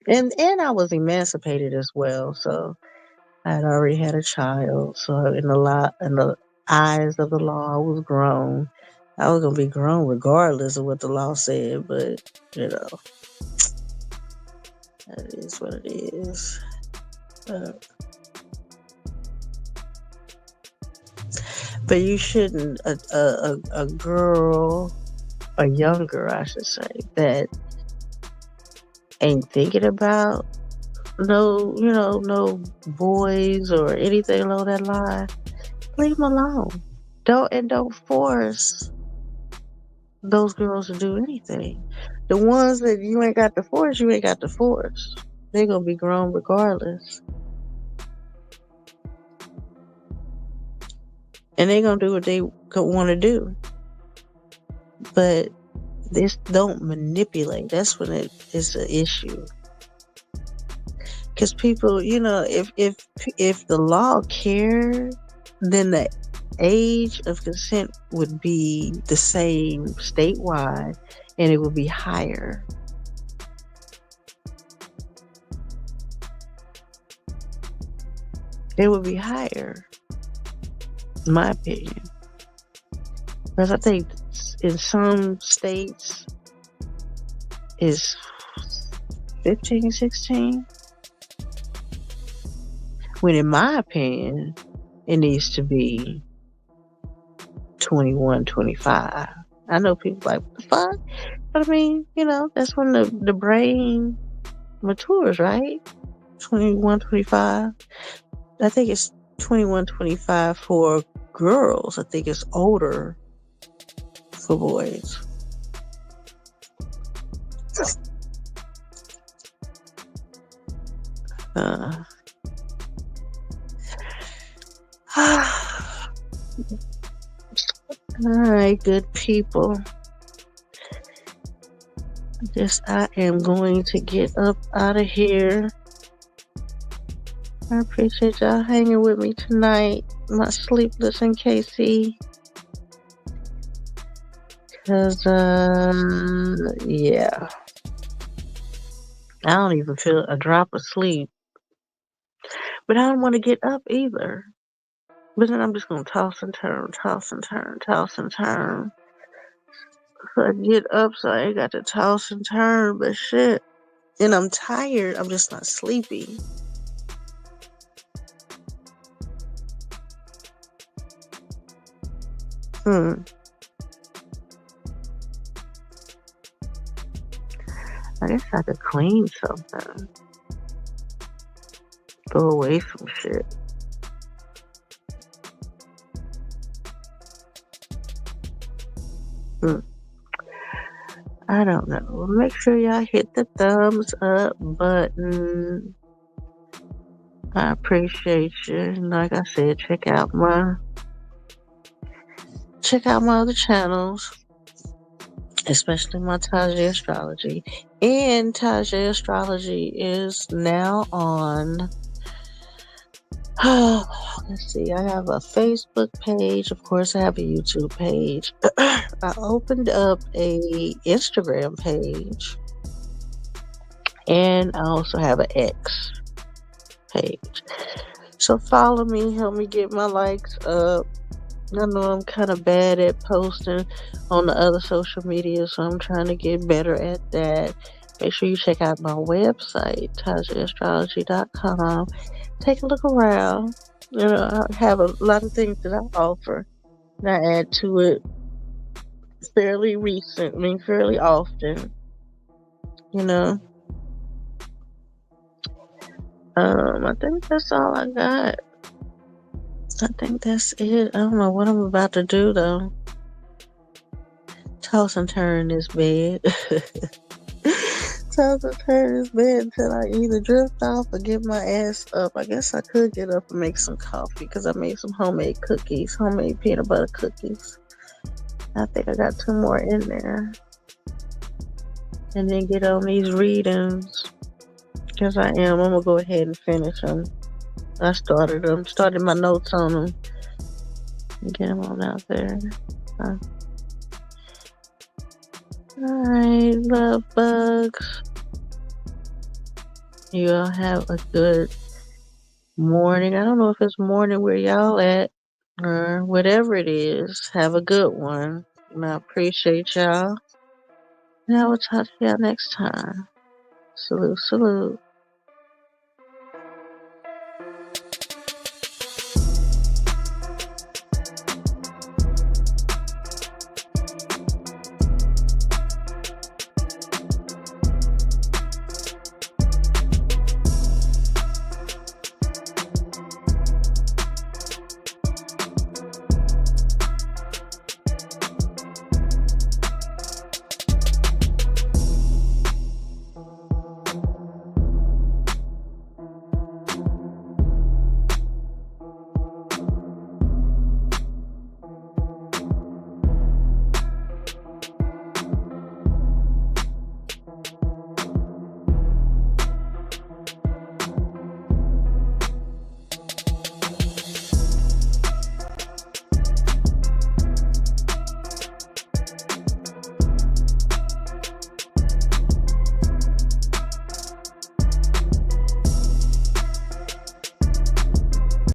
And I was emancipated as well, so I had already had a child. So in the eyes of the law, I was grown. I was gonna be grown regardless of what the law said, but you know, that is what it is. Uh, but you shouldn't a girl, a younger, I should say, that ain't thinking about no boys or anything along that line. Leave them alone. Don't force those girls to do anything. The ones that you ain't got to force, you ain't got to force. They're gonna be grown regardless, and they're gonna do what they want to do. But this don't manipulate. That's when it's an issue. Because people, if the law cared, then the age of consent would be the same statewide, and it would be higher. It would be higher, in my opinion. Because I think in some states is 15, 16. When in my opinion, it needs to be 21, 25. I know people like, what the fuck? But I mean, that's when the brain matures, right? 21, 25. I think it's 21, 25 for girls. I think it's older for boys. Alright, good people. I am going to get up out of here. I appreciate y'all hanging with me tonight. My Sleepless and KC. Cause yeah. I don't even feel a drop of sleep. But I don't want to get up either. But then I'm just gonna toss and turn, toss and turn, toss and turn. So I get up so I ain't got to toss and turn, but shit. And I'm tired, I'm just not sleepy. I guess I could clean something. Throw away some shit. I don't know. Make sure y'all hit the thumbs up button. I appreciate you. Like I said, check out my other channels, especially my Tajay Astrology. And Tajay Astrology is now on. Let's see. I have a Facebook page. Of course, I have a YouTube page. I opened up a Instagram page, and I also have an X page. So follow me, help me get my likes up. I know I'm kind of bad at posting on the other social media, so I'm trying to get better at that. Make sure you check out my website, TajaAstrology.com. Take a look around. I have a lot of things that I offer. And I add to it fairly often. I think that's all I got. I think that's it. I don't know what I'm about to do though. Toss and turn this bed. Toss and turn this bed until I either drift off or get my ass up. I guess I could get up and make some coffee because I made some homemade cookies, homemade peanut butter cookies. I think I got 2 more in there. And then get on these readings because I'm gonna go ahead and finish them. I started them, started my notes on them, and get them on out there. Alright, love bugs. You all have a good morning. I don't know if it's morning where y'all at or whatever it is. Have a good one. And I appreciate y'all. And I will talk to y'all next time. Salute, salute.